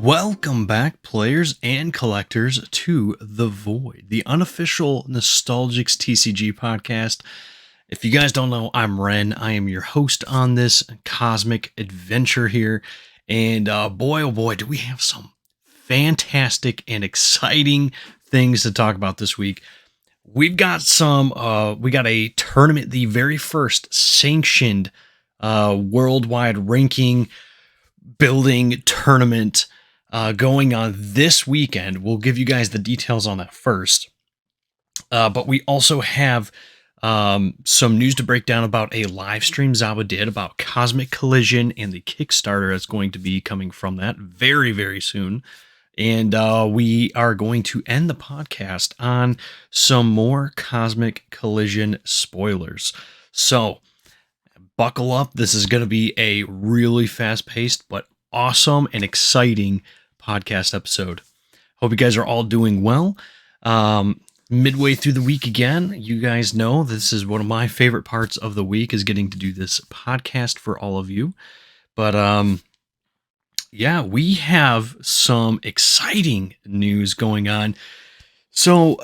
Welcome back, players and collectors, to The Void, the unofficial Nostalgix TCG podcast. If you guys don't know, I'm Ren. I am your host on this cosmic adventure here. And boy, oh boy, do we have some fantastic and exciting things to talk about this week. We got a tournament, the very first sanctioned worldwide ranking building tournament going on this weekend. We'll give you guys the details on that first. But we also have some news to break down about a live stream Zaba did about Cosmic Collision and the Kickstarter that's going to be coming from that very, very soon. And we are going to end the podcast on some more Cosmic Collision spoilers. So buckle up. This is going to be a really fast-paced but awesome and exciting podcast episode. Hope you guys are all doing well. Midway through the week again, you guys know this is one of my favorite parts of the week, is getting to do this podcast for all of you. But yeah, we have some exciting news going on. So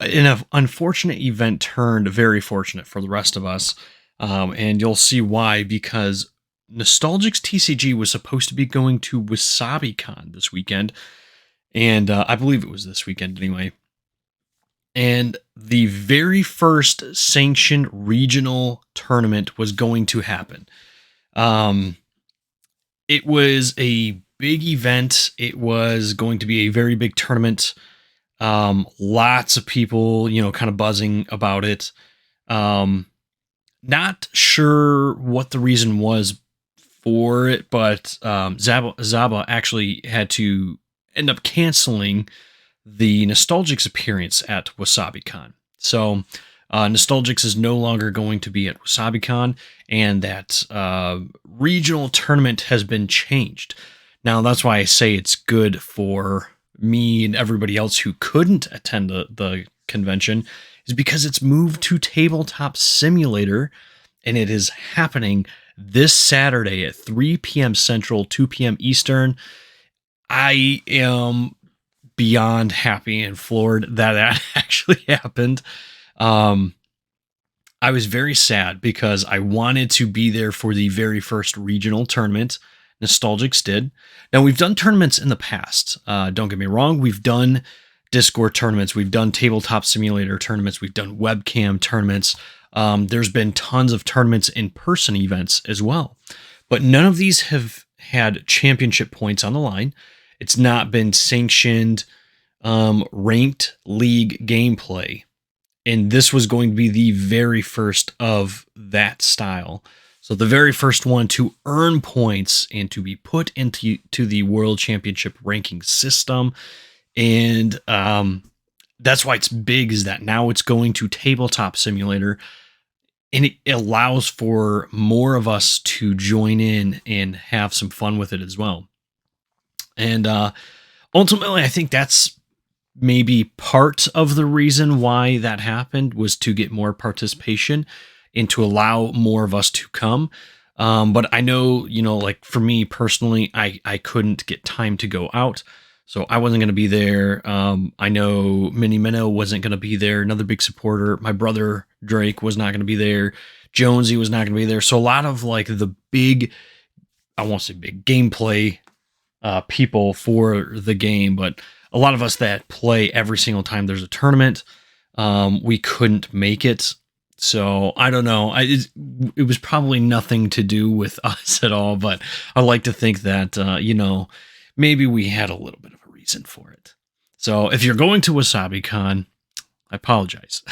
an unfortunate event turned very fortunate for the rest of us. And you'll see why, because Nostalgix TCG was supposed to be going to WasabiCon this weekend. And I believe it was this weekend anyway. And the very first sanctioned regional tournament was going to happen. It was a big event. It was going to be a very big tournament. Lots of people, kind of buzzing about it. Not sure what the reason was for it, but Zaba actually had to end up canceling the Nostalgix appearance at WasabiCon. So Nostalgix is no longer going to be at WasabiCon, and that regional tournament has been changed. Now, that's why I say it's good for me and everybody else who couldn't attend the convention, is because it's moved to Tabletop Simulator, and it is happening this Saturday at 3 p.m. Central, 2 p.m. Eastern. I am beyond happy and floored that actually happened. I was very sad because I wanted to be there for the very first regional tournament. Nostalgix did. Now, we've done tournaments in the past. Don't get me wrong. We've done Discord tournaments. We've done Tabletop Simulator tournaments. We've done webcam tournaments. There's been tons of tournaments, in-person events as well. But none of these have had championship points on the line. It's not been sanctioned, ranked league gameplay. And this was going to be the very first of that style. So the very first one to earn points and to be put into the World Championship ranking system. And that's why it's big, is that now it's going to Tabletop Simulator. And it allows for more of us to join in and have some fun with it as well. And ultimately, I think that's maybe part of the reason why that happened, was to get more participation and to allow more of us to come. But I know, like for me personally, I couldn't get time to go out. So I wasn't going to be there. I know Mini Minnow wasn't going to be there. Another big supporter. My brother Drake was not going to be there. Jonesy was not going to be there. So a lot of like the big, I won't say big gameplay people for the game, but a lot of us that play every single time there's a tournament, we couldn't make it. So I don't know. It was probably nothing to do with us at all, but I like to think that, maybe we had a little bit of a reason for it. So if you're going to WasabiCon, I apologize.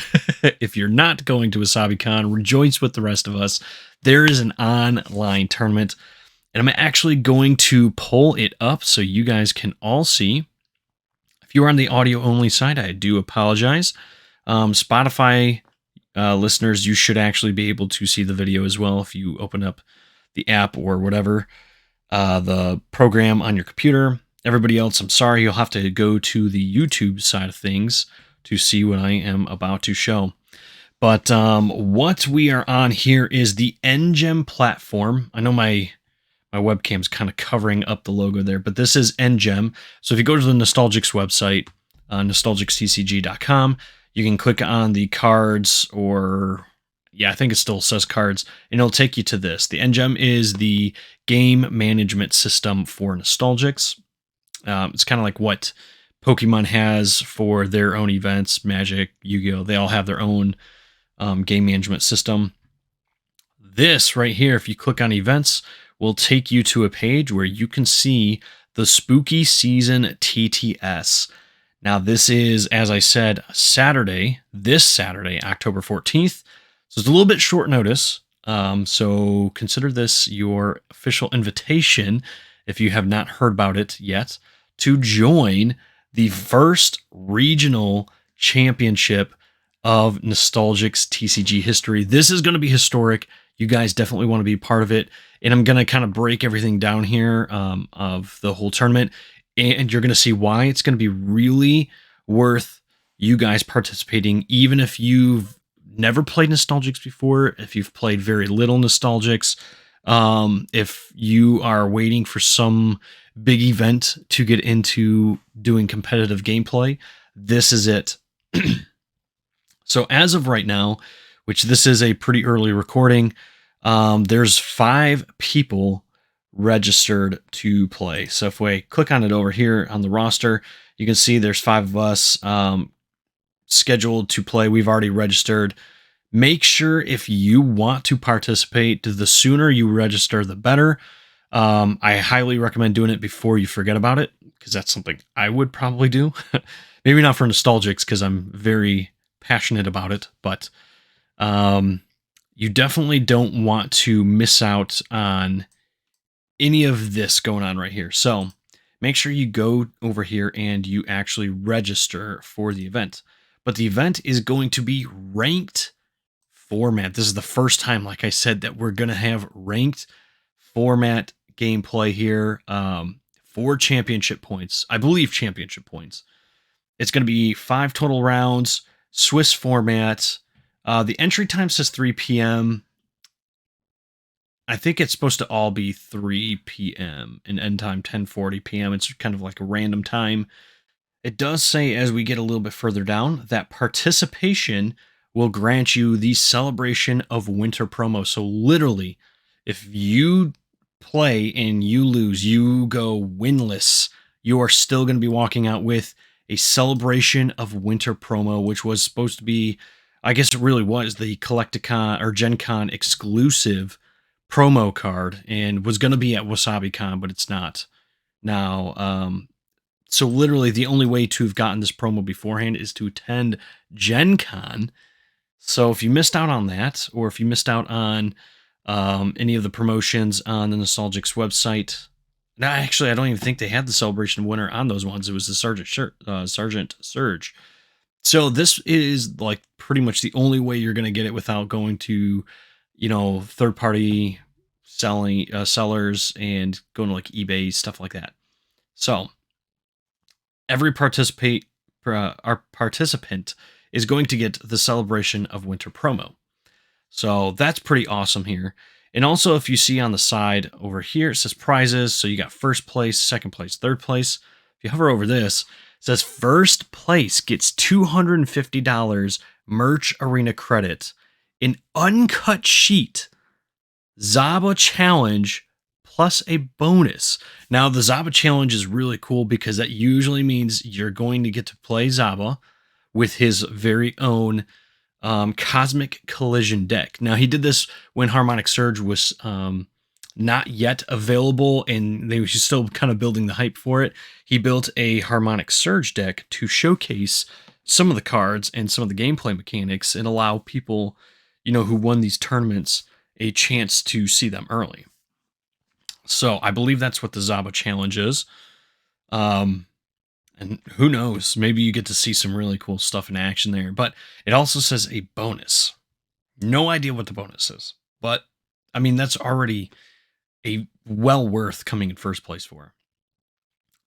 If you're not going to WasabiCon, rejoice with the rest of us. There is an online tournament, and I'm actually going to pull it up so you guys can all see. If you're on the audio only side, I do apologize. Spotify listeners, you should actually be able to see the video as well if you open up the app or whatever, the program on your computer. Everybody else, I'm sorry, you'll have to go to the YouTube side of things to see what I am about to show. But what we are on here is the Engem platform. I know my My webcam's kind of covering up the logo there, but this is NGEM. So if you go to the Nostalgix website, nostalgixtcg.com, you can click on the cards, or I think it still says cards, and it'll take you to this. The NGEM is the game management system for Nostalgix. It's kind of like what Pokemon has for their own events, Magic, Yu-Gi-Oh! They all have their own game management system. This right here, if you click on events, will take you to a page where you can see the Spooky Season TTS. Now, this is, as I said, this Saturday, October 14th. So it's a little bit short notice. So consider this your official invitation, if you have not heard about it yet, to join the first regional championship of Nostalgix TCG history. This is going to be historic. You guys definitely want to be part of it. And I'm going to kind of break everything down here of the whole tournament. And you're going to see why it's going to be really worth you guys participating, even if you've never played Nostalgix before, if you've played very little Nostalgix, if you are waiting for some big event to get into doing competitive gameplay, this is it. So as of right now, which this is a pretty early recording, there's 5 people registered to play. So if we click on it over here on the roster, you can see there's 5 of us scheduled to play. We've already registered. Make sure if you want to participate, the sooner you register, the better. I highly recommend doing it before you forget about it, because that's something I would probably do. Maybe not for Nostalgix, because I'm very passionate about it, but you definitely don't want to miss out on any of this going on right here. So make sure you go over here and you actually register for the event. But the event is going to be ranked format. This is the first time, like I said, that we're going to have ranked format gameplay here for championship points. I believe championship points. It's going to be 5 total rounds, Swiss format. The entry time says 3 p.m. I think it's supposed to all be 3 p.m. and end time 10:40 p.m. It's kind of like a random time. It does say, as we get a little bit further down, that participation will grant you the Celebration of Winter promo. So literally, if you play and you lose, you go winless, you are still going to be walking out with a Celebration of Winter promo, which was supposed to be, I guess it really was, the Collecticon or Gen Con exclusive promo card, and was going to be at WasabiCon, but it's not now. So literally the only way to have gotten this promo beforehand is to attend Gen Con. So if you missed out on that, or if you missed out on any of the promotions on the Nostalgix website, now actually I don't even think they had the Celebration Winter on those ones. It was the Sergeant Surge. So this is like pretty much the only way you're going to get it without going to, third-party sellers and going to like eBay, stuff like that. So every participant is going to get the Celebration of Winter promo. So that's pretty awesome here. And also, if you see on the side over here, it says prizes. So you got first place, second place, third place. If you hover over this, it says first place gets $250 merch arena credit, an uncut sheet, Zaba challenge, plus a bonus. Now, the Zaba challenge is really cool because that usually means you're going to get to play Zaba with his very own Cosmic Collision deck. Now, he did this when Harmonic Surge was not yet available, and they were still kind of building the hype for it. He built a Harmonic Surge deck to showcase some of the cards and some of the gameplay mechanics and allow people, who won these tournaments a chance to see them early. So I believe that's what the Zaba challenge is. And who knows, maybe you get to see some really cool stuff in action there. But it also says a bonus. No idea what the bonus is. But, that's already a well worth coming in first place for.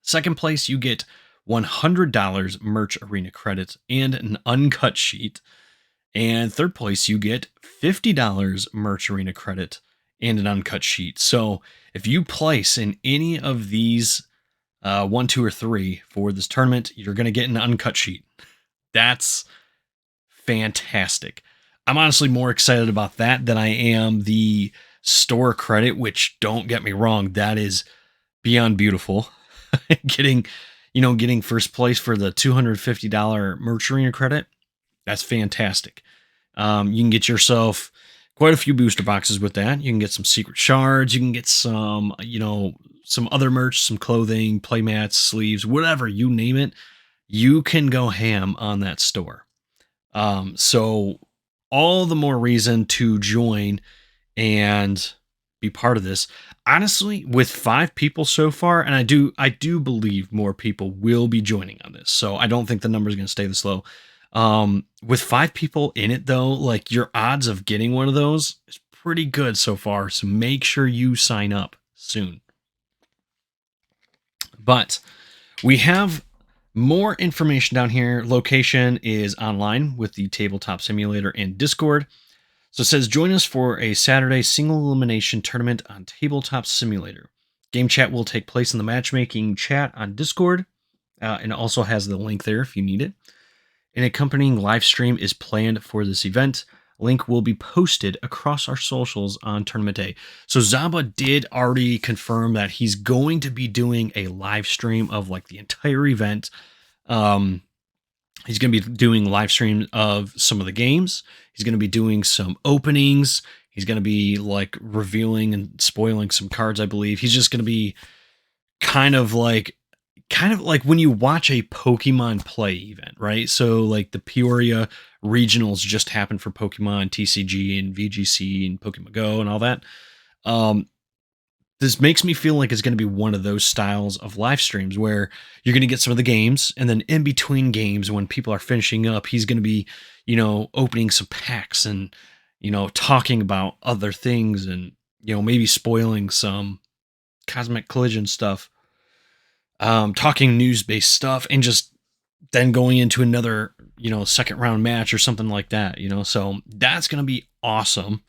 Second place, you get $100 merch arena credit and an uncut sheet. And third place, you get $50 merch arena credit and an uncut sheet. So if you place in any of these 1, 2, or 3 for this tournament, you're going to get an uncut sheet. That's fantastic. I'm honestly more excited about that than I am the store credit, which, don't get me wrong, that is beyond beautiful. Getting first place for the $250 merch arena credit, that's fantastic. You can get yourself quite a few booster boxes with that. You can get some secret shards. You can get some, some other merch, some clothing, playmats, sleeves, whatever, you name it. You can go ham on that store. So all the more reason to join and be part of this. Honestly, with 5 people so far, and I do believe more people will be joining on this. So I don't think the number is going to stay this low. With 5 people in it though, like, your odds of getting one of those is pretty good so far. So make sure you sign up soon. But we have more information down here. Location is online with the Tabletop Simulator and Discord. So it says, join us for a Saturday single elimination tournament on Tabletop Simulator. Game chat will take place in the matchmaking chat on Discord, and it also has the link there if you need it. An accompanying live stream is planned for this event. Link will be posted across our socials on tournament day. So Zaba did already confirm that he's going to be doing a live stream of like the entire event. He's going to be doing live stream of some of the games. He's going to be doing some openings. He's going to be like revealing and spoiling some cards, I believe. He's just going to be kind of like when you watch a Pokemon play event, right? So like the Peoria regionals just happened for Pokemon TCG and VGC and Pokemon Go and all that. This makes me feel like it's going to be one of those styles of live streams where you're going to get some of the games, and then in between games, when people are finishing up, he's going to be, opening some packs and, talking about other things and, maybe spoiling some Cosmic Collision stuff, talking news-based stuff, and just then going into another, second round match or something like that, so that's going to be awesome.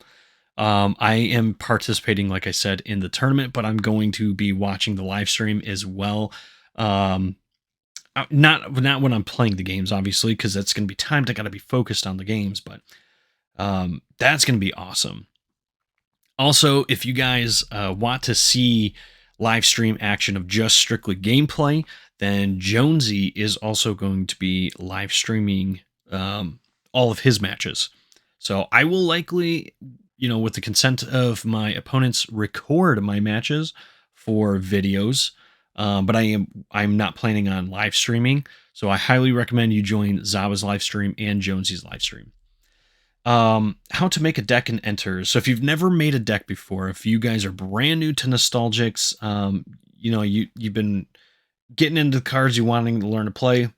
I am participating, like I said, in the tournament, but I'm going to be watching the live stream as well. Not when I'm playing the games, obviously, because that's going to be timed. I got to be focused on the games, but that's going to be awesome. Also, if you guys want to see live stream action of just strictly gameplay, then Jonesy is also going to be live streaming all of his matches. So I will likely, with the consent of my opponents, record my matches for videos, but I'm not planning on live streaming. So I highly recommend you join Zaba's live stream and Jonesy's live stream. How to make a deck and enter. So if you've never made a deck before, if you guys are brand new to Nostalgix, you've been getting into the cards, you're wanting to learn to play,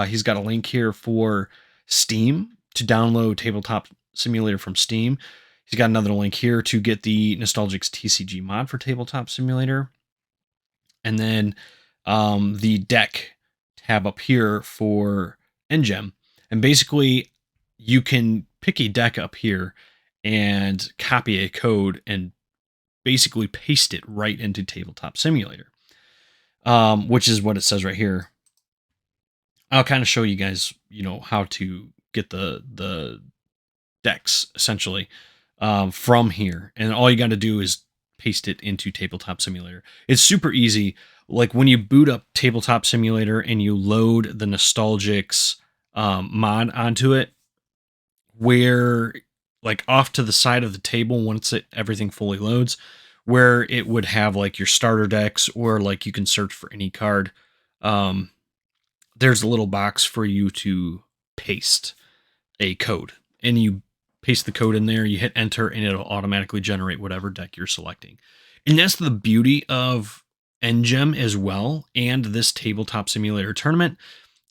he's got a link here for Steam to download Tabletop Simulator from Steam. He's got another link here to get the Nostalgix TCG mod for Tabletop Simulator. And then the deck tab up here for Engem. And basically, you can pick a deck up here and copy a code and basically paste it right into Tabletop Simulator, which is what it says right here. I'll kind of show you guys, how to get the decks essentially from here, and all you got to do is paste it into Tabletop Simulator. It's super easy. Like when you boot up Tabletop Simulator and you load the Nostalgix mod onto it, where like off to the side of the table, once everything fully loads, where it would have like your starter decks, or like you can search for any card, there's a little box for you to paste a code, and you paste the code in there, you hit enter, and it'll automatically generate whatever deck you're selecting. And that's the beauty of Engem as well, and this Tabletop Simulator tournament,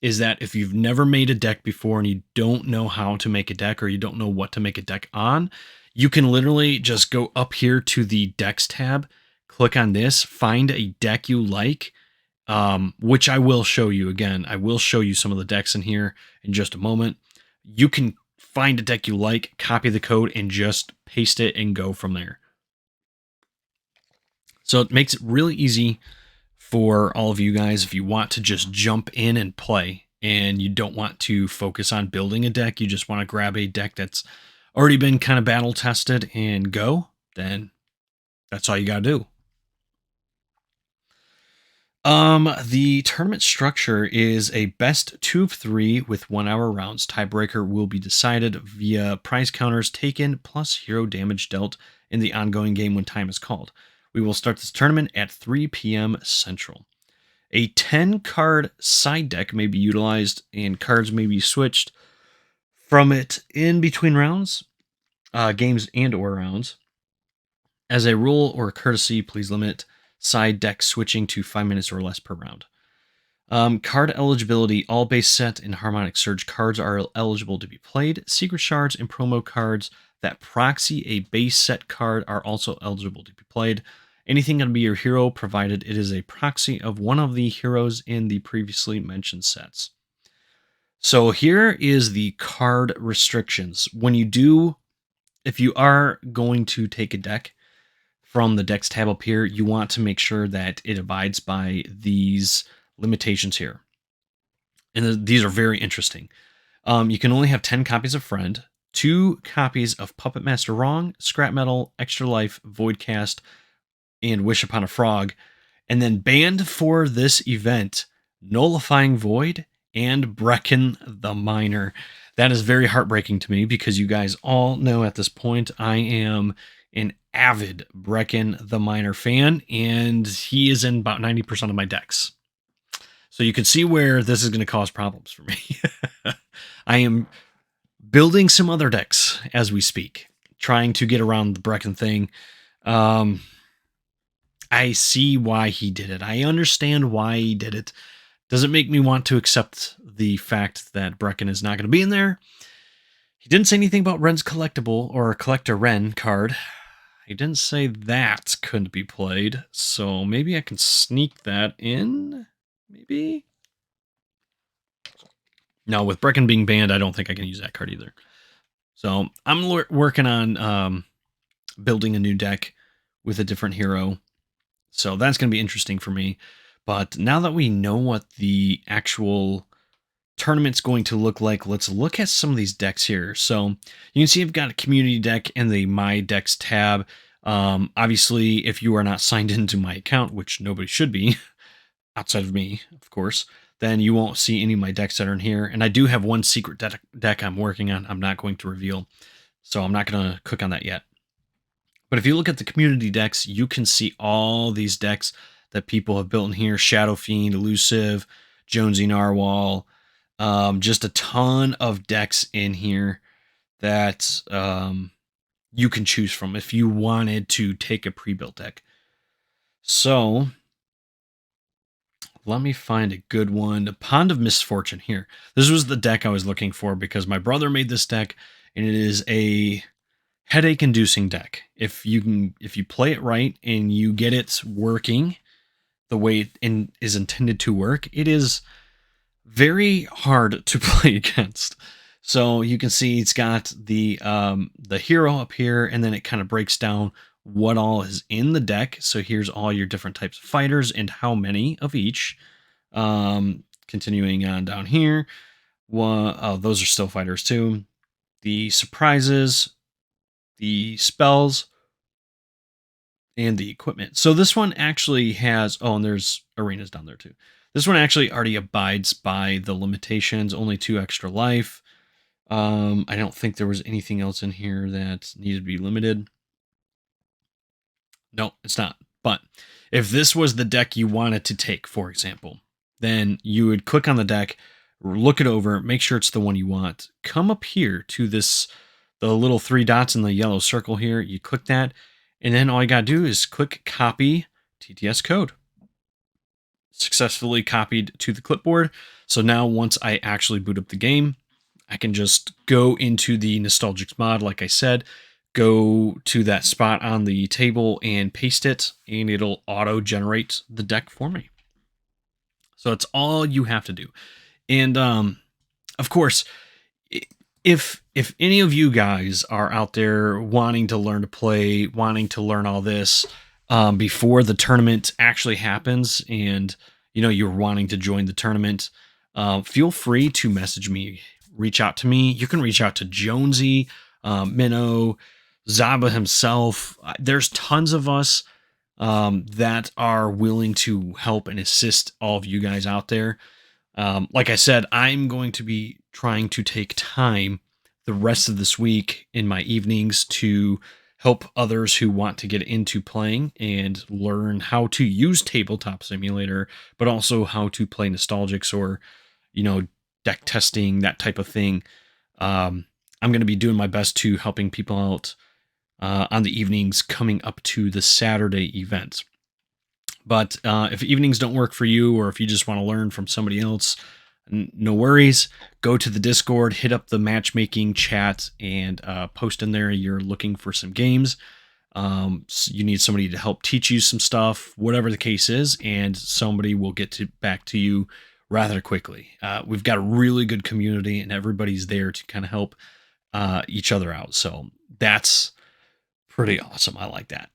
is that if you've never made a deck before and you don't know how to make a deck, or you don't know what to make a deck on, you can literally just go up here to the decks tab, click on this, find a deck you like, which I will show you. Again, I will show you some of the decks in here in just a moment. You can find a deck you like, copy the code, and just paste it and go from there. So it makes it really easy for all of you guys if you want to just jump in and play and you don't want to focus on building a deck. You just want to grab a deck that's already been kind of battle tested and go, then that's all you got to do. The tournament structure is a best 2 of 3 with 1 hour rounds. Tiebreaker will be decided via prize counters taken plus hero damage dealt in the ongoing game when time is called. We will start this tournament at 3 p.m. Central. A 10 card side deck may be utilized and cards may be switched from it in between rounds, games and or rounds. As a rule or a courtesy, please limit side deck switching to 5 minutes or less per round. Card eligibility. All base set and Harmonic Surge cards are eligible to be played. Secret Shards and promo cards that proxy a base set card are also eligible to be played. Anything can be your hero, provided it is a proxy of one of the heroes in the previously mentioned sets. So here is the card restrictions. If you are going to take a deck from the decks tab up here, you want to make sure that it abides by these limitations here. And these are very interesting. You can only have 10 copies of Friend, 2 copies of Puppet Master Wrong, Scrap Metal, Extra Life, Voidcast, and Wish Upon a Frog. And then banned for this event, Nullifying Void and Brecken the Miner. That is very heartbreaking to me because you guys all know at this point I am an avid Brecken the Miner fan, and he is in about 90% of my decks. So you can see where this is going to cause problems for me. I am building some other decks as we speak, trying to get around the Brecken thing. I see why he did it. I understand why he did it. Doesn't make me want to accept the fact that Brecken is not going to be in there. He didn't say anything about Ren's Collectible or Collector Ren card. He didn't say that couldn't be played, so maybe I can sneak that in? Maybe? No, with Brecken being banned, I don't think I can use that card either. So I'm working on building a new deck with a different hero. So that's going to be interesting for me. But now that we know what the actual tournament's going to look like, let's look at some of these decks here. So you can see I've got a community deck in the My Decks tab. Obviously, if you are not signed into my account, which nobody should be, outside of me, of course, then you won't see any of my decks that are in here. And I do have one secret deck I'm working on. I'm not going to reveal, so I'm not going to cook on that yet. But if you look at the community decks, you can see all these decks that people have built in here. Shadow Fiend, Elusive, Jonesy Narwhal, just a ton of decks in here that you can choose from if you wanted to take a pre-built deck. So let me find a good one. Pond of Misfortune here. This was the deck I was looking for because my brother made this deck, and it is a headache-inducing deck. If you play it right and you get it working the way it is intended to work, it is very hard to play against. So you can see it's got the hero up here, and then it kind of breaks down what all is in the deck. So here's all your different types of fighters and how many of each. Continuing on down here, those are still fighters too. The surprises, the spells, and the equipment. So this one actually has, and there's arenas down there too. This one actually already abides by the limitations, only 2 extra life. I don't think there was anything else in here that needed to be limited. No, it's not. But if this was the deck you wanted to take, for example, then you would click on the deck, look it over, make sure it's the one you want. Come up here to the little 3 dots in the yellow circle here. You click that, and then all you got to do is click copy TTS code. Successfully copied to the clipboard. So now once I actually boot up the game, I can just go into the Nostalgix mod, like I said, go to that spot on the table and paste it, and it'll auto-generate the deck for me. So that's all you have to do. And of course, if any of you guys are out there wanting to learn to play, wanting to learn all this, before the tournament actually happens, and you're wanting to join the tournament, feel free to message me, reach out to me. You can reach out to Jonesy, Minnow, Zaba himself. There's tons of us that are willing to help and assist all of you guys out there. Like I said, I'm going to be trying to take time the rest of this week in my evenings to help others who want to get into playing and learn how to use Tabletop Simulator, but also how to play Nostalgix or, deck testing, that type of thing. I'm going to be doing my best to helping people out on the evenings coming up to the Saturday event. But if evenings don't work for you, or if you just want to learn from somebody else, no worries. Go to the Discord, hit up the matchmaking chat, and post in there you're looking for some games. So you need somebody to help teach you some stuff, whatever the case is, and somebody will get back to you rather quickly. We've got a really good community, and everybody's there to kind of help each other out. So that's pretty awesome. I like that.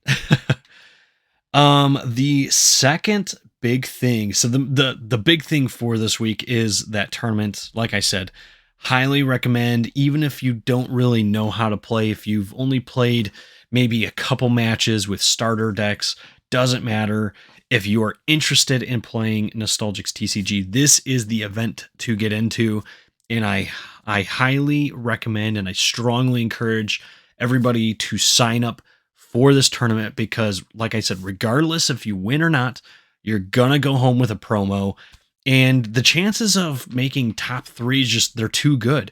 The second big thing, so the big thing for this week is that tournament. Like I said, highly recommend, even if you don't really know how to play, if you've only played maybe a couple matches with starter decks, doesn't matter. If you are interested in playing Nostalgix TCG, this is the event to get into, and I highly recommend and I strongly encourage everybody to sign up for this tournament, because like I said, regardless if you win or not, you're gonna go home with a promo, and the chances of making top 3 they're too good.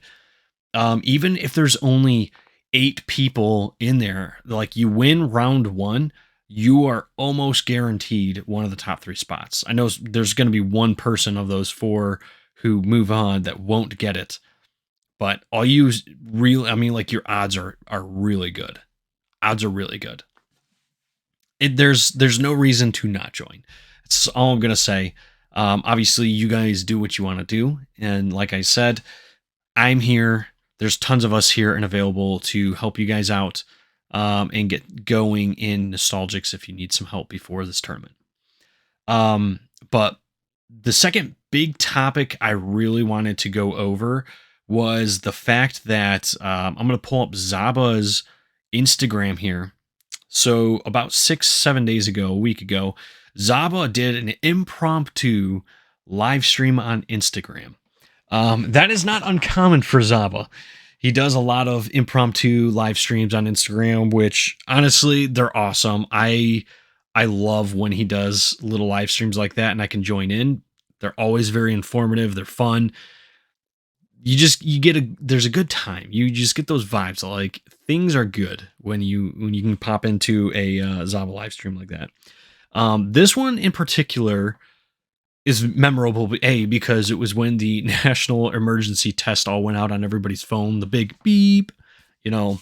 Even if there's only 8 people in there, like you win round 1, you are almost guaranteed one of the top 3 spots. I know there's going to be one person of those 4 who move on that won't get it, but all you really, like your odds are really good. Odds are really good. There's no reason to not join. That's all I'm gonna say. Obviously, you guys do what you want to do, and like I said, I'm here. There's tons of us here and available to help you guys out and get going in Nostalgix if you need some help before this tournament. But the second big topic I really wanted to go over was the fact that I'm going to pull up Zaba's Instagram here. So about 6-7 days ago, a week ago, Zaba did an impromptu live stream on Instagram. That is not uncommon for Zaba. He does a lot of impromptu live streams on Instagram, which honestly, they're awesome. I love when he does little live streams like that and I can join in. They're always very informative. They're fun. There's a good time. You just get those vibes. Like things are good when you can pop into a Zaba live stream like that. This one in particular is memorable, because it was when the national emergency test all went out on everybody's phone, the big beep, on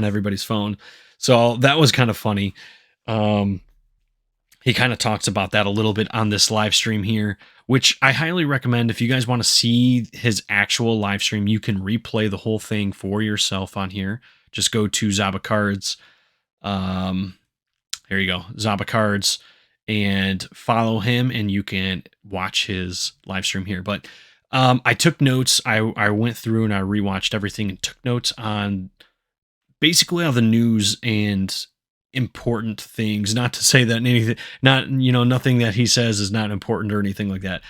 everybody's phone. So that was kind of funny. He kind of talks about that a little bit on this live stream here, which I highly recommend. If you guys want to see his actual live stream, you can replay the whole thing for yourself on here. Just go to Zaba Cards. Here you go, Zaba Cards, and follow him, and you can watch his live stream here. But I took notes. I went through and I rewatched everything and took notes on basically all the news and important things. Not to say that anything, nothing that he says is not important or anything like that.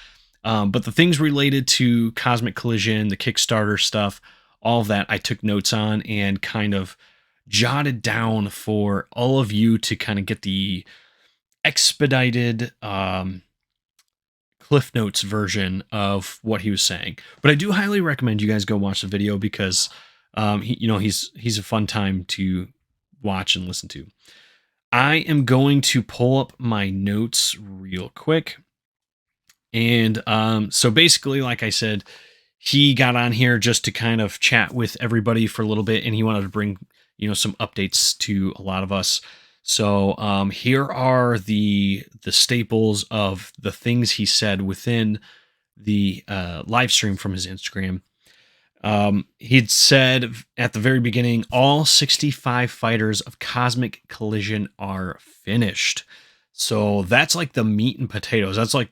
But the things related to Cosmic Collision, the Kickstarter stuff, all of that I took notes on and kind of jotted down for all of you to kind of get the expedited Cliff Notes version of what he was saying. But I do highly recommend you guys go watch the video, because he's a fun time to watch and listen to. I am going to pull up my notes real quick. And so basically, like I said, he got on here just to kind of chat with everybody for a little bit, and he wanted to bring some updates to a lot of us. So here are the staples of the things he said within the live stream from his Instagram. He'd said at the very beginning, all 65 fighters of Cosmic Collision are finished. So that's like the meat and potatoes. That's like,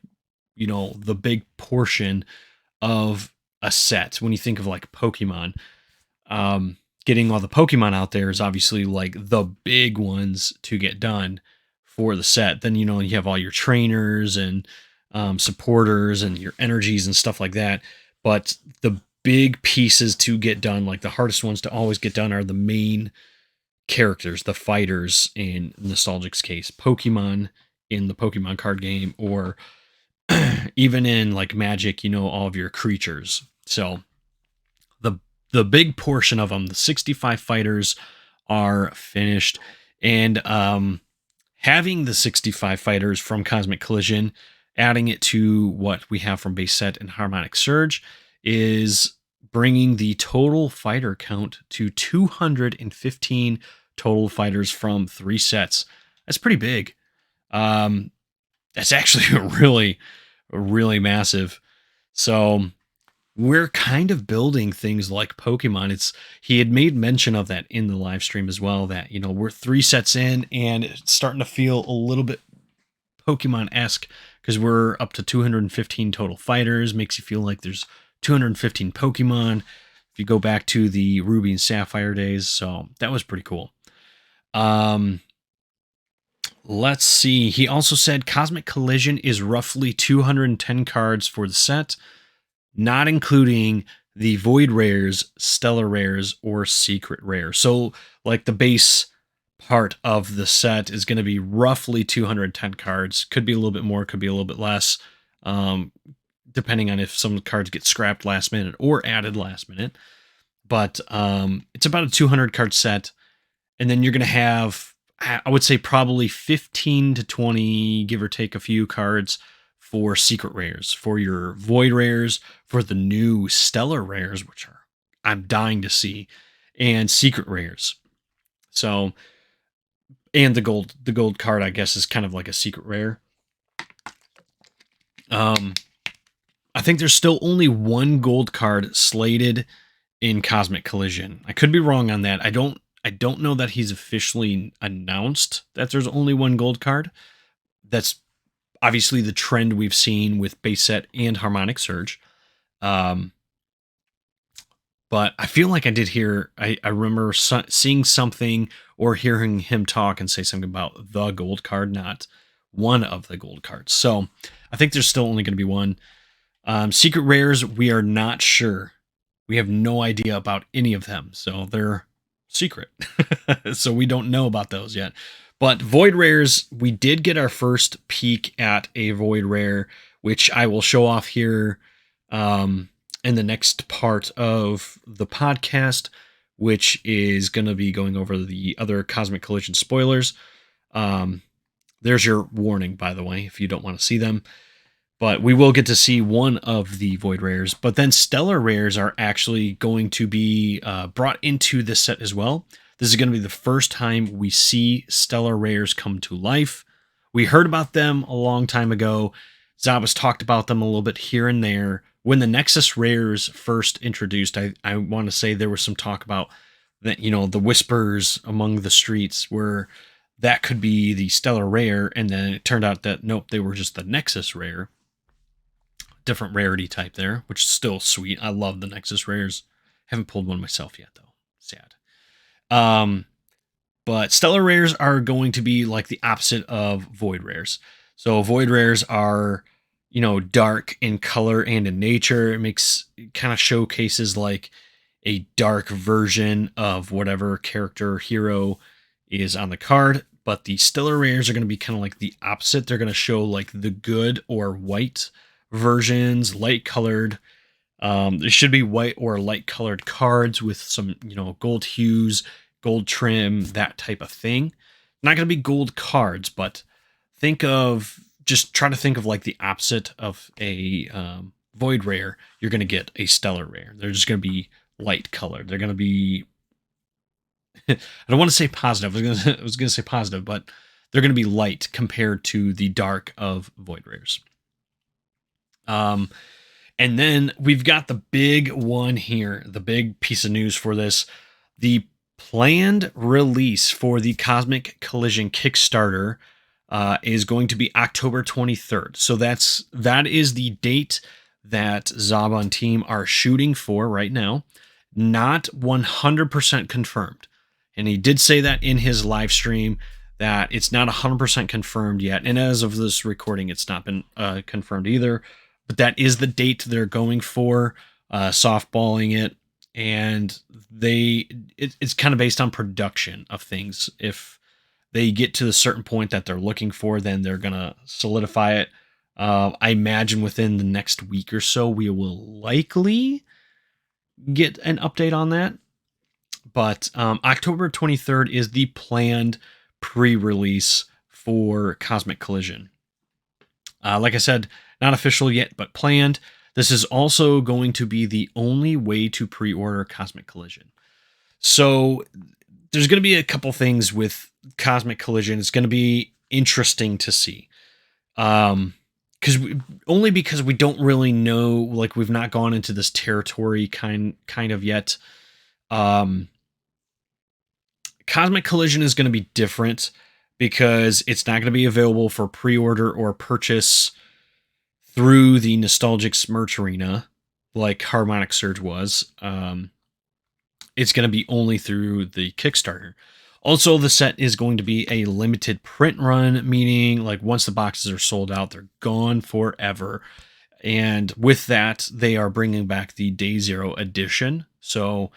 the big portion of a set. When you think of like Pokemon, getting all the Pokemon out there is obviously like the big ones to get done for the set. Then, you have all your trainers and supporters and your energies and stuff like that. But the big pieces to get done, like the hardest ones to always get done, are the main characters, the fighters in Nostalgic's case, Pokemon in the Pokemon card game, or even in like Magic, all of your creatures. So the big portion of them, the 65 fighters, are finished. And having the 65 fighters from Cosmic Collision, adding it to what we have from base set and Harmonic Surge, is bringing the total fighter count to 215 total fighters from 3 sets. That's pretty big. That's actually really massive. So we're kind of building things like Pokemon. He had made mention of that in the live stream as well, that, we're 3 sets in and it's starting to feel a little bit Pokemon-esque because we're up to 215 total fighters. Makes you feel like there's 215 Pokemon if you go back to the Ruby and Sapphire days. So that was pretty cool. Let's see. He also said Cosmic Collision is roughly 210 cards for the set, not including the Void Rares, Stellar Rares, or Secret Rares. So, like, the base part of the set is going to be roughly 210 cards. Could be a little bit more, could be a little bit less, depending on if some cards get scrapped last minute or added last minute. But it's about a 200 card set. And then you're going to have, I would say, probably 15 to 20, give or take a few cards, for Secret Rares, for your Void Rares, for the new Stellar Rares, which I'm dying to see, and Secret Rares. So, and the gold card, I guess, is kind of like a Secret Rare. I think there's still only one gold card slated in Cosmic Collision. I could be wrong on that. I don't know that he's officially announced that there's only one gold card. That's obviously the trend we've seen with base set and Harmonic Surge. But I feel like I did hear, I remember seeing something or hearing him talk and say something about the gold card, not one of the gold cards. So I think there's still only going to be one. Secret Rares, we are not sure. We have no idea about any of them. So they're secret. So we don't know about those yet. But Void Rares, we did get our first peek at a Void Rare, which I will show off here in the next part of the podcast, which is going to be going over the other Cosmic Collision spoilers. There's your warning, by the way, if you don't want to see them. But we will get to see one of the Void Rares. But then Stellar Rares are actually going to be brought into this set as well. This is going to be the first time we see Stellar Rares come to life. We heard about them a long time ago. Zabas talked about them a little bit here and there. When the Nexus Rares first introduced, I want to say there was some talk about that, the whispers among the streets, where that could be the Stellar Rare, and then it turned out that, nope, they were just the Nexus Rare. Different rarity type there, which is still sweet. I love the Nexus Rares. Haven't pulled one myself yet, though. Sad. But Stellar Rares are going to be like the opposite of Void Rares. So Void Rares are, dark in color and in nature. It kind of showcases like a dark version of whatever character hero is on the card. But the Stellar Rares are going to be kind of like the opposite. They're going to show like the good or white versions, light colored. There should be white or light colored cards with some, gold hues, gold trim, that type of thing. Not going to be gold cards, but try to think of like the opposite of a Void Rare. You're going to get a Stellar Rare. They're just going to be light colored. They're going to be, I don't want to say positive. I was going to say positive, but they're going to be light compared to the dark of Void Rares. And And then we've got the big one here, the big piece of news for this. The planned release for the Cosmic Collision Kickstarter is going to be October 23rd. So that is the date that Zaba and team are shooting for right now. Not 100% confirmed. And he did say that in his live stream that it's not 100% confirmed yet. And as of this recording, it's not been confirmed either. But that is the date they're going for, softballing it. And it's kind of based on production of things. If they get to the certain point that they're looking for, then they're going to solidify it. I imagine within the next week or so, we will likely get an update on that. But October 23rd is the planned pre-release for Cosmic Collision. Like I said, not official yet, but planned. This is also going to be the only way to pre-order Cosmic Collision. So there's going to be a couple things with Cosmic Collision. It's going to be interesting to see. Because we don't really know, like we've not gone into this territory kind of yet. Cosmic Collision is going to be different because it's not going to be available for pre-order or purchase through the Nostalgix merch arena like Harmonic Surge was. It's going to be only through the Kickstarter. Also, the set is going to be a limited print run, meaning like once the boxes are sold out, they're gone forever. And with that, they are bringing back the Day Zero edition. So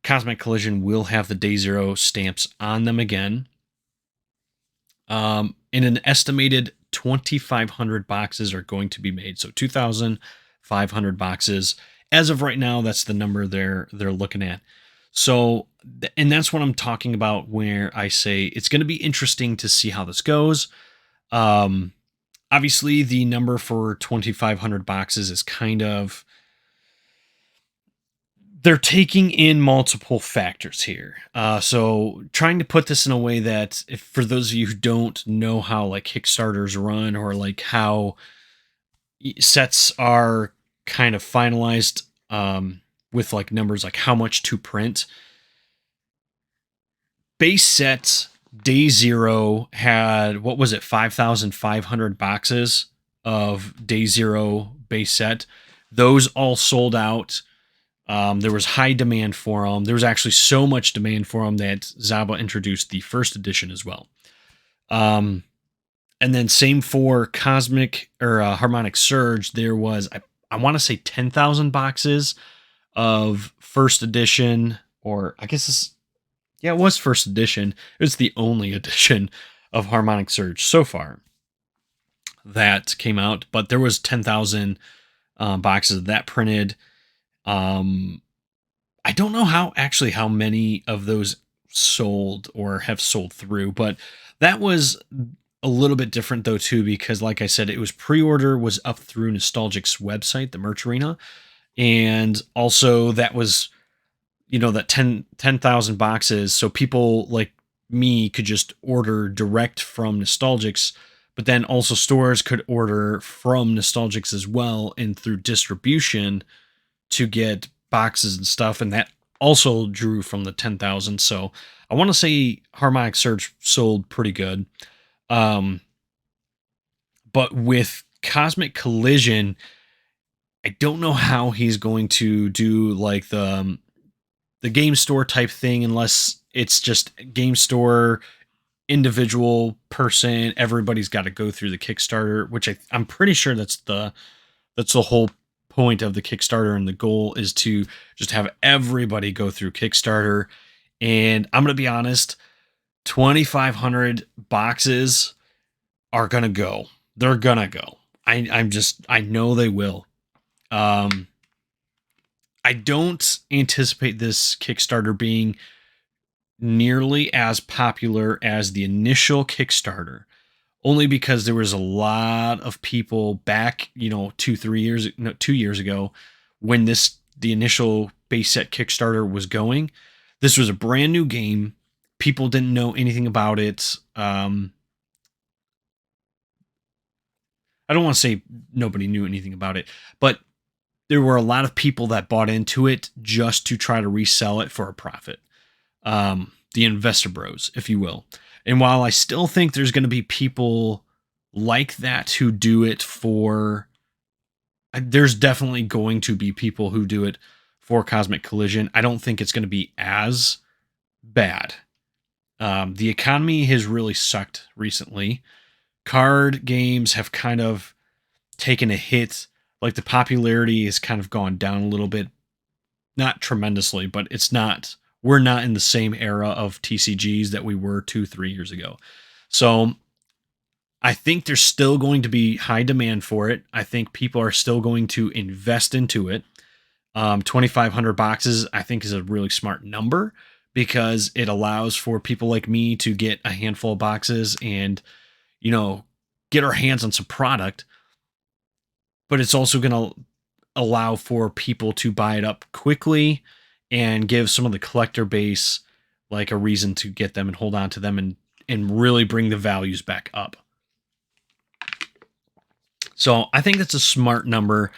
Cosmic Collision will have the Day Zero stamps on them again. In an estimated 2,500 boxes are going to be made. So 2,500 boxes. As of right now, that's the number they're looking at. So, and that's what I'm talking about where I say it's going to be interesting to see how this goes. Obviously, the number for 2,500 boxes is kind of... They're taking in multiple factors here. So trying to put this in a way that, if for those of you who don't know how like Kickstarters run or like how sets are kind of finalized with like numbers like how much to print. Base set Day Zero had, what was it, 5,500 boxes of Day Zero base set. Those all sold out. There was high demand for them. There was actually so much demand for them that Zaba introduced the first edition as well. And then same for Cosmic or Harmonic Surge. There was, I want to say 10,000 boxes of first edition, or I guess it was first edition. It's the only edition of Harmonic Surge so far that came out, but there was 10,000 boxes of that printed. I don't know how many of those sold or have sold through, but that was a little bit different though too, because like I said, it was pre-order was up through Nostalgic's website, the merch arena. And also that was, that 10,000 boxes. So people like me could just order direct from Nostalgic's, but then also stores could order from Nostalgic's as well and through distribution to get boxes and stuff. And that also drew from the 10,000. So I want to say Harmonic Surge sold pretty good. But with Cosmic Collision, I don't know how he's going to do like the game store type thing, unless it's just game store individual person. Everybody's got to go through the Kickstarter, which I'm pretty sure that's the whole point of the Kickstarter, and the goal is to just have everybody go through Kickstarter. And I'm going to be honest, 2,500 boxes are going to go. They're going to go. I know they will. I don't anticipate this Kickstarter being nearly as popular as the initial Kickstarter, only because there was a lot of people back, 2 years ago when the initial base set Kickstarter was going. This was a brand new game. People didn't know anything about it. I don't want to say nobody knew anything about it, but there were a lot of people that bought into it just to try to resell it for a profit. The investor bros, if you will. And while I still think there's going to be people like that who do it for, there's definitely going to be people who do it for Cosmic Collision. I don't think it's going to be as bad. The economy has really sucked recently. Card games have kind of taken a hit. Like the popularity has kind of gone down a little bit. Not tremendously, but we're not in the same era of TCGs that we were 2-3 years ago. So I think there's still going to be high demand for it. I think people are still going to invest into it. 2,500 boxes, I think, is a really smart number because it allows for people like me to get a handful of boxes and, get our hands on some product. But it's also going to allow for people to buy it up quickly and give some of the collector base like a reason to get them and hold on to them and really bring the values back up. So I think that's a smart number.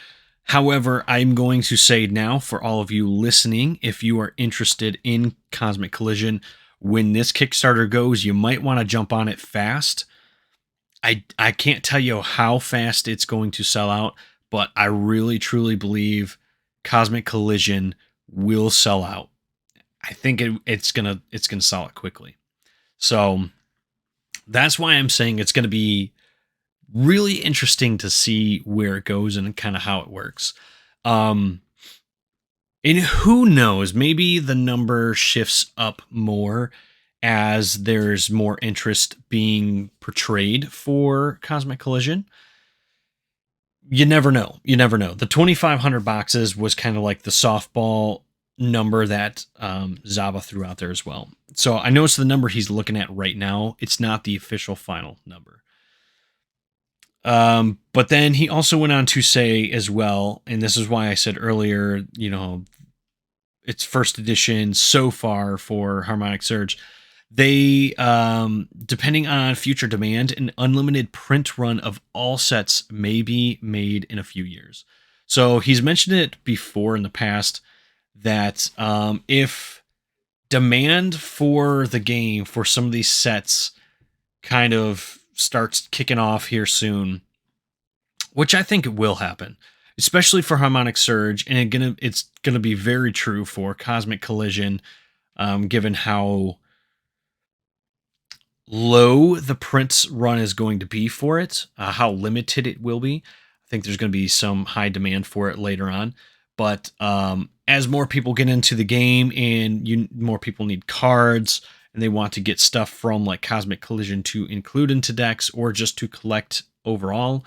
However, I'm going to say now for all of you listening, if you are interested in Cosmic Collision, when this Kickstarter goes, you might want to jump on it fast. I can't tell you how fast it's going to sell out, but I really truly believe Cosmic Collision will sell out. I think it's gonna sell it quickly. So that's why I'm saying it's gonna be really interesting to see where it goes and kind of how it works. And who knows, maybe the number shifts up more as there's more interest being portrayed for Cosmic Collision. You never know. The 2,500 boxes was kind of like the softball number that Zaba threw out there as well. So I know it's the number he's looking at right now. It's not the official final number. But then he also went on to say as well, and this is why I said earlier, it's first edition so far for Harmonic Surge. They, depending on future demand, an unlimited print run of all sets may be made in a few years. So he's mentioned it before in the past that if demand for the game for some of these sets kind of starts kicking off here soon, which I think it will happen, especially for Harmonic Surge, and it's gonna be very true for Cosmic Collision, given how low the prints run is going to be for it, how limited it will be. I think there's going to be some high demand for it later on. But as more people get into the game and more people need cards and they want to get stuff from like Cosmic Collision to include into decks or just to collect overall,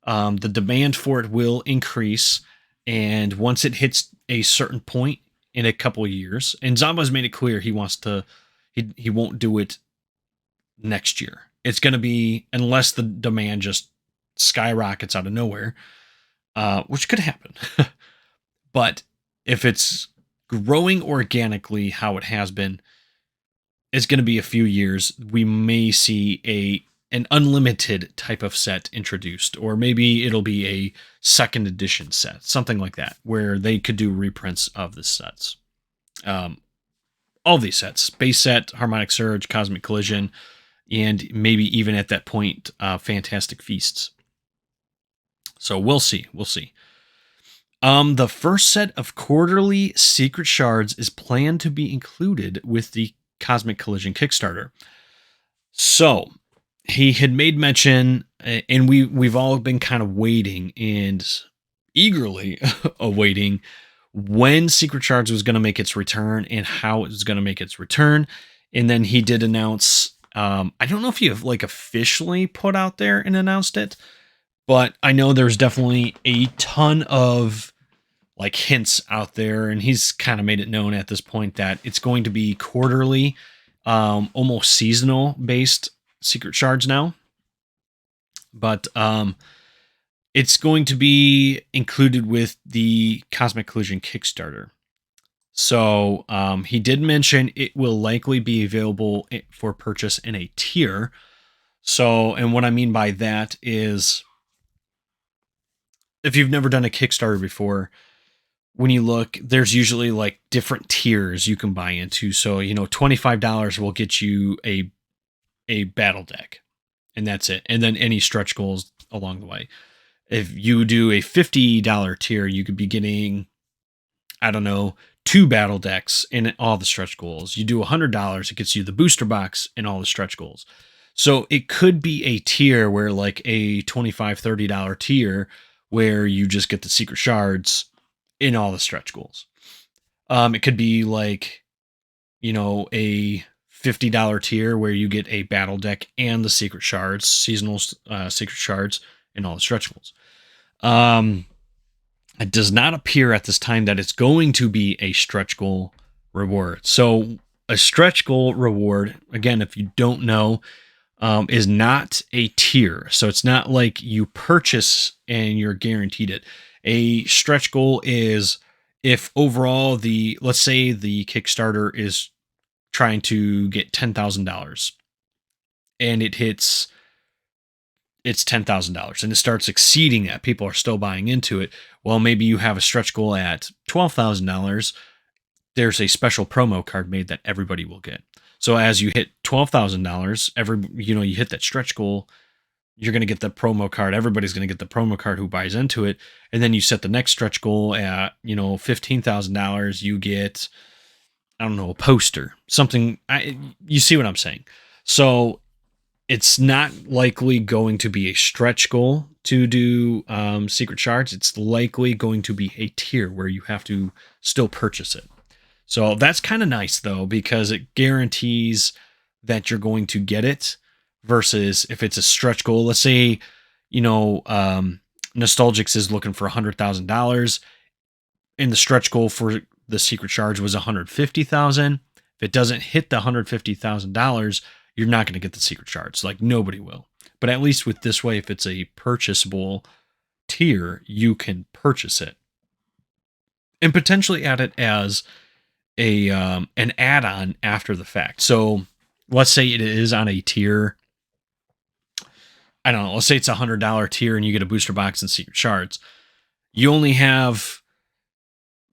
the demand for it will increase. And once it hits a certain point in a couple of years, and Zamba's made it clear he won't do it next year. It's going to be, unless the demand just skyrockets out of nowhere, which could happen. But if it's growing organically how it has been, it's going to be a few years. We may see an unlimited type of set introduced, or maybe it'll be a second edition set, something like that, where they could do reprints of the sets. All these sets, base set, Harmonic Surge, Cosmic Collision, and maybe even at that point, Fantastic Feasts. So we'll see. The first set of quarterly secret shards is planned to be included with the Cosmic Collision Kickstarter. So he had made mention, and we've all been kind of waiting and eagerly awaiting when Secret Shards was going to make its return and how it was going to make its return. And then he did announce, I don't know if you have like officially put out there and announced it, but I know there's definitely a ton of like hints out there, and he's kind of made it known at this point that it's going to be quarterly, almost seasonal based Secret Shards now. But it's going to be included with the Cosmic Collision Kickstarter. So he did mention it will likely be available for purchase in a tier. So, and what I mean by that is if you've never done a Kickstarter before, when you look, there's usually like different tiers you can buy into. So, $25 will get you a battle deck, and that's it. And then any stretch goals along the way. If you do a $50 tier, you could be getting, I don't know, 2 battle decks and all the stretch goals. You do $100, it gets you the booster box and all the stretch goals. So it could be a tier where like a $25, $30 tier where you just get the secret shards in all the stretch goals. It could be like, a $50 tier where you get a battle deck and the secret shards, seasonal secret shards, and all the stretch goals. It does not appear at this time that it's going to be a stretch goal reward. So a stretch goal reward, again, if you don't know, is not a tier. So it's not like you purchase and you're guaranteed it. A stretch goal is if overall let's say the Kickstarter is trying to get $10,000 and it's $10,000 and it starts exceeding that. People are still buying into it. Well, maybe you have a stretch goal at $12,000. There's a special promo card made that everybody will get. So as you hit $12,000, you hit that stretch goal, you're going to get the promo card. Everybody's going to get the promo card who buys into it. And then you set the next stretch goal at, $15,000. You get, I don't know, a poster, something. You see what I'm saying? So it's not likely going to be a stretch goal to do secret shards. It's likely going to be a tier where you have to still purchase it. So that's kind of nice, though, because it guarantees that you're going to get it versus if it's a stretch goal. Let's say, Nostalgix is looking for $100,000 and the stretch goal for the secret shards was $150,000. If it doesn't hit the $150,000, you're not going to get the secret shards. Like nobody will. But at least with this way, if it's a purchasable tier, you can purchase it and potentially add it as an add-on after the fact. So let's say it is on a tier. I don't know. Let's say it's a $100 tier and you get a booster box and secret shards. You only have,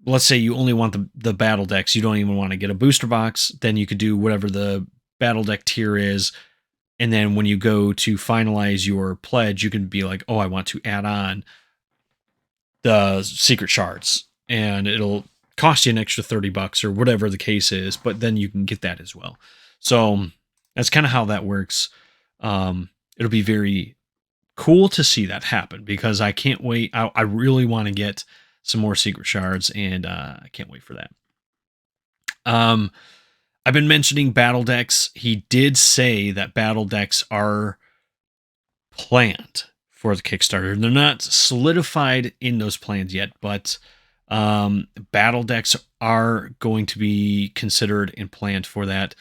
let's say you only want the battle decks. You don't even want to get a booster box. Then you could do whatever the battle deck tier is. And then when you go to finalize your pledge, you can be like, oh, I want to add on the secret shards. And it'll cost you an extra $30 or whatever the case is, but then you can get that as well. So that's kind of how that works. It'll be very cool to see that happen because I can't wait. I really want to get some more secret shards and I can't wait for that. I've been mentioning battle decks. He did say that battle decks are planned for the Kickstarter. They're not solidified in those plans yet, but battle decks are going to be considered and planned for that.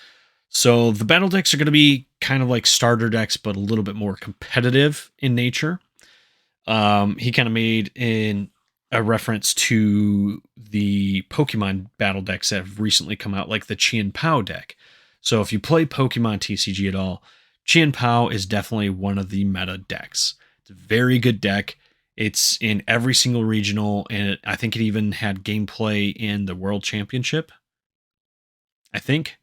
So the battle decks are going to be kind of like starter decks, but a little bit more competitive in nature. He kind of made a reference to the Pokemon battle decks that have recently come out, like the Chien Pao deck. So if you play Pokemon TCG at all, Chien Pao is definitely one of the meta decks. It's a very good deck. It's in every single regional, and I think it even had gameplay in the World Championship. I think.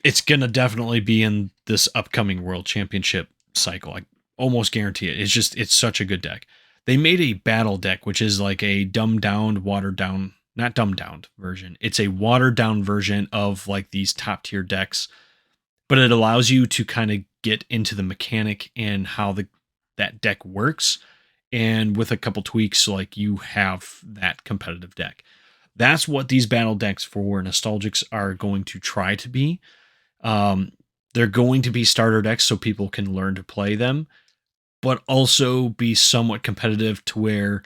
It's going to definitely be in this upcoming World Championship cycle. I almost guarantee it. It's such a good deck. They made a battle deck, which is like a dumbed down, watered down, not dumbed down version. It's a watered down version of like these top tier decks, but it allows you to kind of get into the mechanic and how that deck works. And with a couple tweaks, like you have that competitive deck. That's what these battle decks for Nostalgix are going to try to be. They're going to be starter decks so people can learn to play them, but also be somewhat competitive to where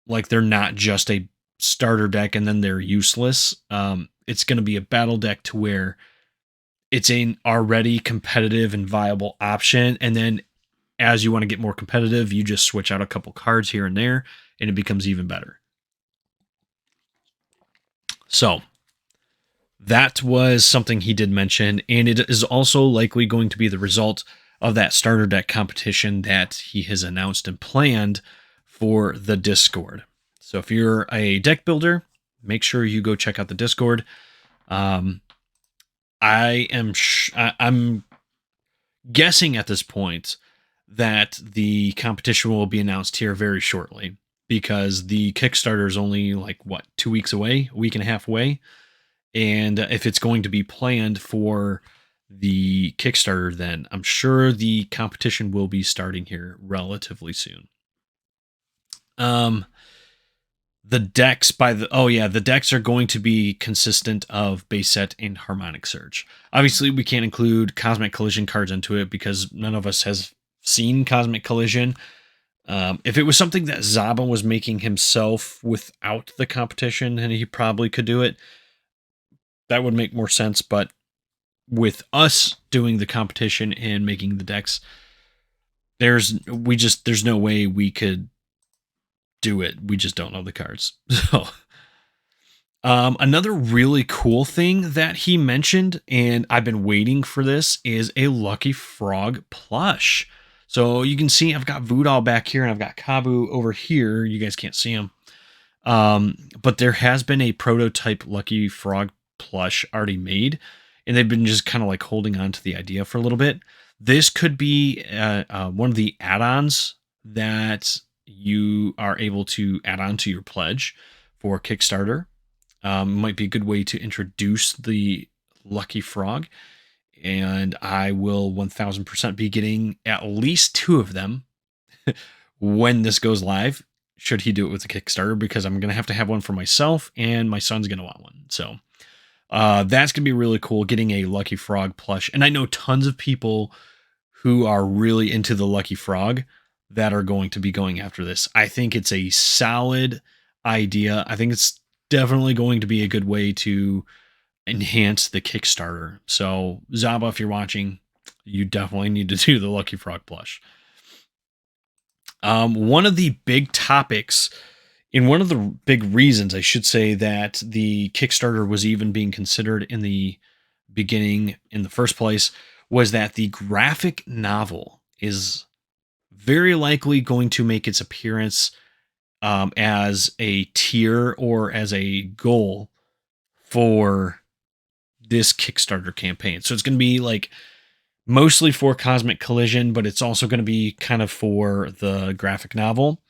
like they're not just a starter deck and then they're useless. It's going to be a battle deck to where it's an already competitive and viable option. And then as you want to get more competitive, you just switch out a couple cards here and there and it becomes even better. So that was something he did mention, and it is also likely going to be the result of that starter deck competition that he has announced and planned for the Discord. So if you're a deck builder, make sure you go check out the Discord. I'm guessing at this point that the competition will be announced here very shortly, because the Kickstarter is only like 2 weeks away, a week and a half away. And if it's going to be planned for the Kickstarter, then I'm sure the competition will be starting here relatively soon. The decks the decks are going to be consistent of base set and harmonic surge. Obviously, we can't include Cosmic Collision cards into it because none of us has seen Cosmic Collision. If it was something that Zaba was making himself without the competition, and he probably could do it, that would make more sense. But with us doing the competition and making the decks, there's no way we could do it. We just don't know the cards. So another really cool thing that he mentioned, and I've been waiting for this, is a Lucky Frog plush. So you can see I've got Voodoo back here and I've got Kabu over here. You guys can't see him. But there has been a prototype Lucky Frog plush already made, and they've been just kind of like holding on to the idea for a little bit. This could be one of the add-ons that you are able to add on to your pledge for Kickstarter. Might be a good way to introduce the Lucky Frog, and I will 1000% be getting at least 2 of them when this goes live, should he do it with the Kickstarter, because I'm going to have one for myself, and my son's going to want one. So that's going to be really cool, getting a Lucky Frog plush. And I know tons of people who are really into the Lucky Frog that are going to be going after this. I think it's a solid idea. I think it's definitely going to be a good way to enhance the Kickstarter. So Zaba, if you're watching, you definitely need to do the Lucky Frog plush. One of the big topics, and one of the big reasons, I should say, that the Kickstarter was even being considered in the beginning in the first place, was that the graphic novel is very likely going to make its appearance as a tier or as a goal for this Kickstarter campaign. So it's going to be like mostly for Cosmic Collision, but it's also going to be kind of for the graphic novel.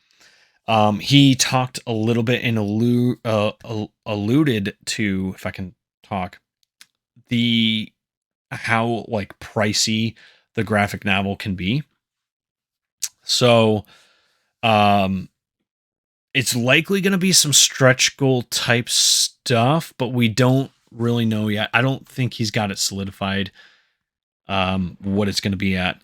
He talked a little bit and alluded to, if I can talk, how like pricey the graphic novel can be. So, it's likely going to be some stretch goal type stuff, but we don't really know yet. I don't think he's got it solidified, what it's going to be at.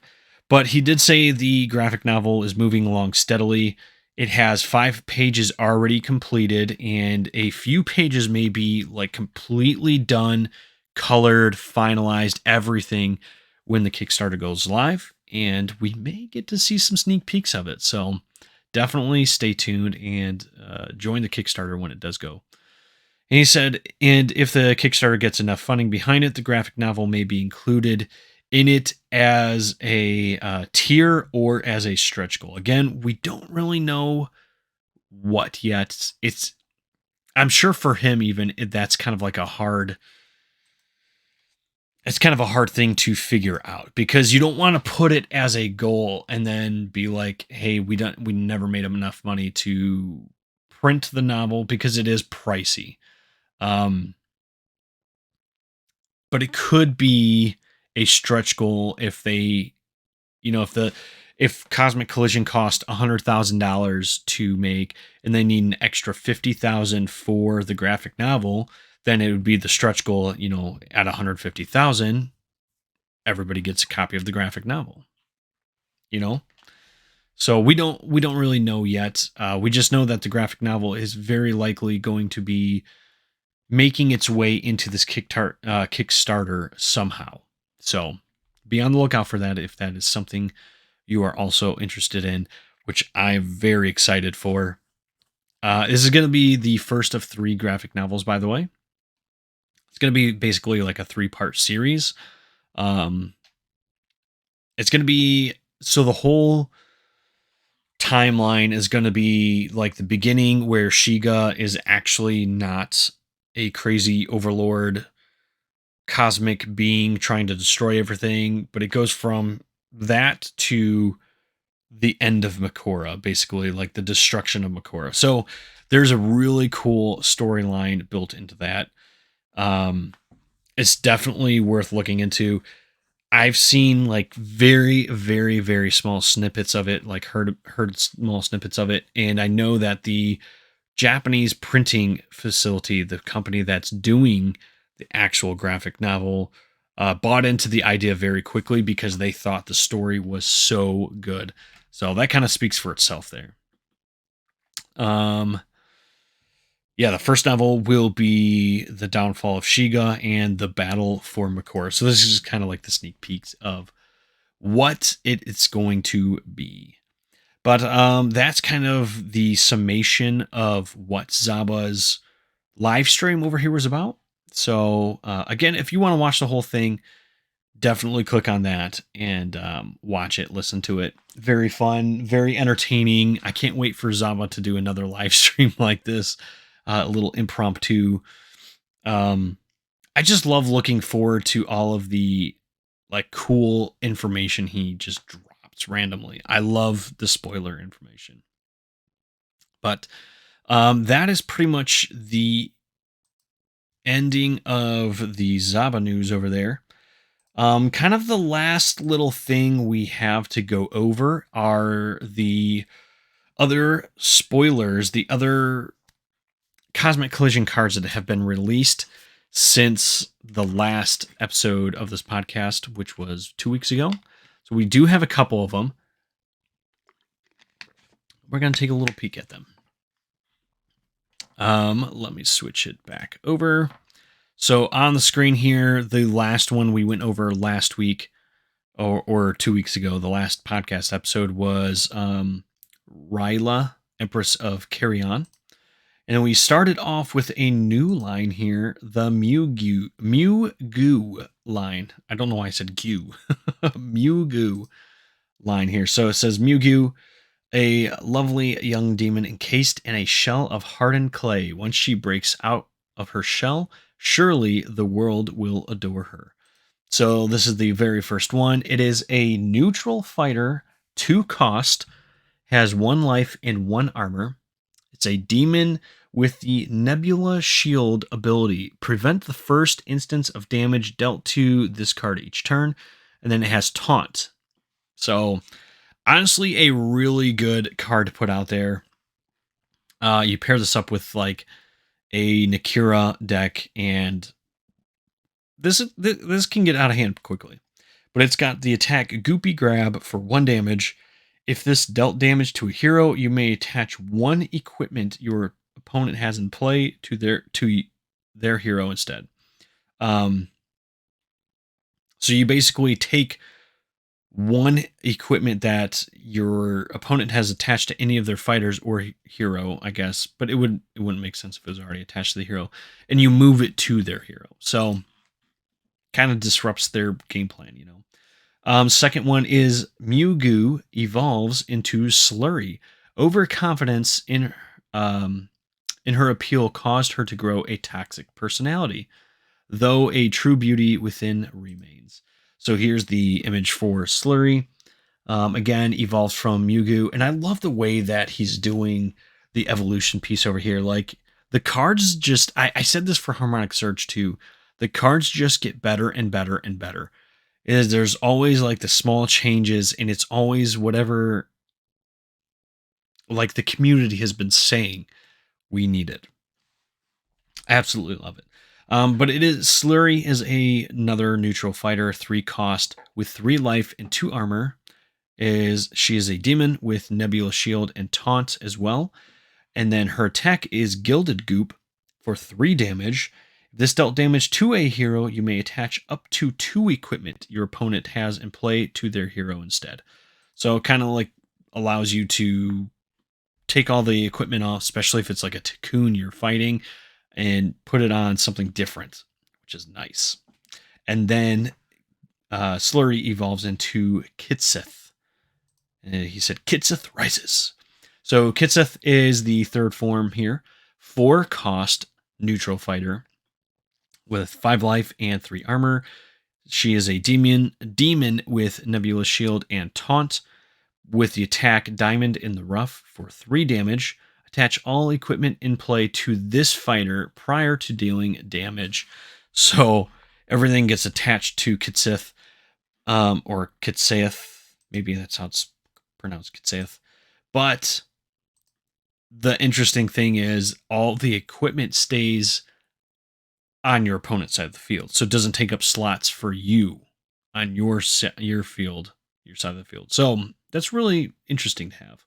But he did say the graphic novel is moving along steadily. It has 5 pages already completed, and a few pages may be like completely done, colored, finalized, everything when the Kickstarter goes live. And we may get to see some sneak peeks of it. So definitely stay tuned and join the Kickstarter when it does go. And he said, and if the Kickstarter gets enough funding behind it, the graphic novel may be included in it as a tier or as a stretch goal. Again, we don't really know what yet. I'm sure for him, even, that's kind of like it's kind of a hard thing to figure out, because you don't want to put it as a goal and then be like, hey, we never made enough money to print the novel, because it is pricey. But it could be a stretch goal if they, if Cosmic Collision cost $100,000 to make, and they need an extra $50,000 for the graphic novel, then it would be the stretch goal, at $150,000, everybody gets a copy of the graphic novel, So we don't really know yet. We just know that the graphic novel is very likely going to be making its way into this Kickstarter somehow. So be on the lookout for that if that is something you are also interested in, which I'm very excited for. This is going to be the first of 3 graphic novels, by the way. It's going to be basically like a 3-part series. it's going to be, so the whole timeline is going to be like the beginning where Shiga is actually not a crazy overlord cosmic being trying to destroy everything, but it goes from that to the end of Makora, basically like the destruction of Makora. So there's a really cool storyline built into that. It's definitely worth looking into. I've seen like very, very, very small snippets of it, like heard small snippets of it, and I know that the Japanese printing facility, the company that's doing the actual graphic novel, bought into the idea very quickly because they thought the story was so good. So that kind of speaks for itself there. Yeah, the first novel will be the downfall of Shiga and the battle for Makora. So this is kind of like the sneak peeks of what it's going to be. But that's kind of the summation of what Zaba's live stream over here was about. So again, if you want to watch the whole thing, definitely click on that and watch it, listen to it. Very fun, very entertaining. I can't wait for Zaba to do another live stream like this, a little impromptu. I just love looking forward to all of the like cool information he just drops randomly. I love the spoiler information. But that is pretty much the ending of the Zaba news over there. Kind of the last little thing we have to go over are the other spoilers, the other Cosmic Collision cards that have been released since the last episode of this podcast, which was 2 weeks ago. So we do have a couple of them. We're going to take a little peek at them. Let me switch it back over. So on the screen here, the last one we went over last week or 2 weeks ago, the last podcast episode was Ryla, Empress of Carrion. And we started off with a new line here, the Mew Goo line. I don't know why I said Goo. Mew Goo line here. So it says Mew Goo, a lovely young demon encased in a shell of hardened clay. Once she breaks out of her shell, surely the world will adore her. So this is the very first one. It is a neutral fighter, 2 cost, has 1 life and 1 armor. It's a demon with the Nebula Shield ability. Prevent the first instance of damage dealt to this card each turn. And then it has Taunt. So honestly, a really good card to put out there. You pair this up with like a Nakira deck, and this can get out of hand quickly. But it's got the attack Goopy Grab for 1 damage. If this dealt damage to a hero, you may attach 1 equipment your opponent has in play to their hero instead. So you basically take 1 equipment that your opponent has attached to any of their fighters or hero, I guess, but it wouldn't make sense if it was already attached to the hero, and you move it to their hero. So kind of disrupts their game plan, you know. Second one is Mew Goo evolves into Slurry. Overconfidence in her appeal caused her to grow a toxic personality, though a true beauty within remains. So here's the image for Slurry. Again, evolves from Mew Goo, and I love the way that he's doing the evolution piece over here. Like the cards just, I said this for Harmonic Surge too. The cards just get better and better and better. There's always like the small changes, and it's always whatever like the community has been saying we need it. I absolutely love it. But Slurry is another neutral fighter, 3 cost with 3 life and 2 armor. She is a demon with Nebula Shield and Taunt as well. And then her attack is Gilded Goop for 3 damage. If this dealt damage to a hero, you may attach up to 2 equipment your opponent has in play to their hero instead. So it kind of like allows you to take all the equipment off, especially if it's like a Cocoon you're fighting, and put it on something different, which is nice. And then Slurry evolves into Kitsith. And he said, Kitsith rises. So Kitsith is the third form here. 4 cost neutral fighter with 5 life and 3 armor. She is a demon with Nebula Shield and Taunt. With the attack Diamond in the Rough for 3 damage. Attach all equipment in play to this fighter prior to dealing damage. So everything gets attached to Kitsith, or Kitsaith. Maybe that's how it's pronounced, Kitsaith. But the interesting thing is all the equipment stays on your opponent's side of the field. So it doesn't take up slots for you on your field, your side of the field. So that's really interesting to have.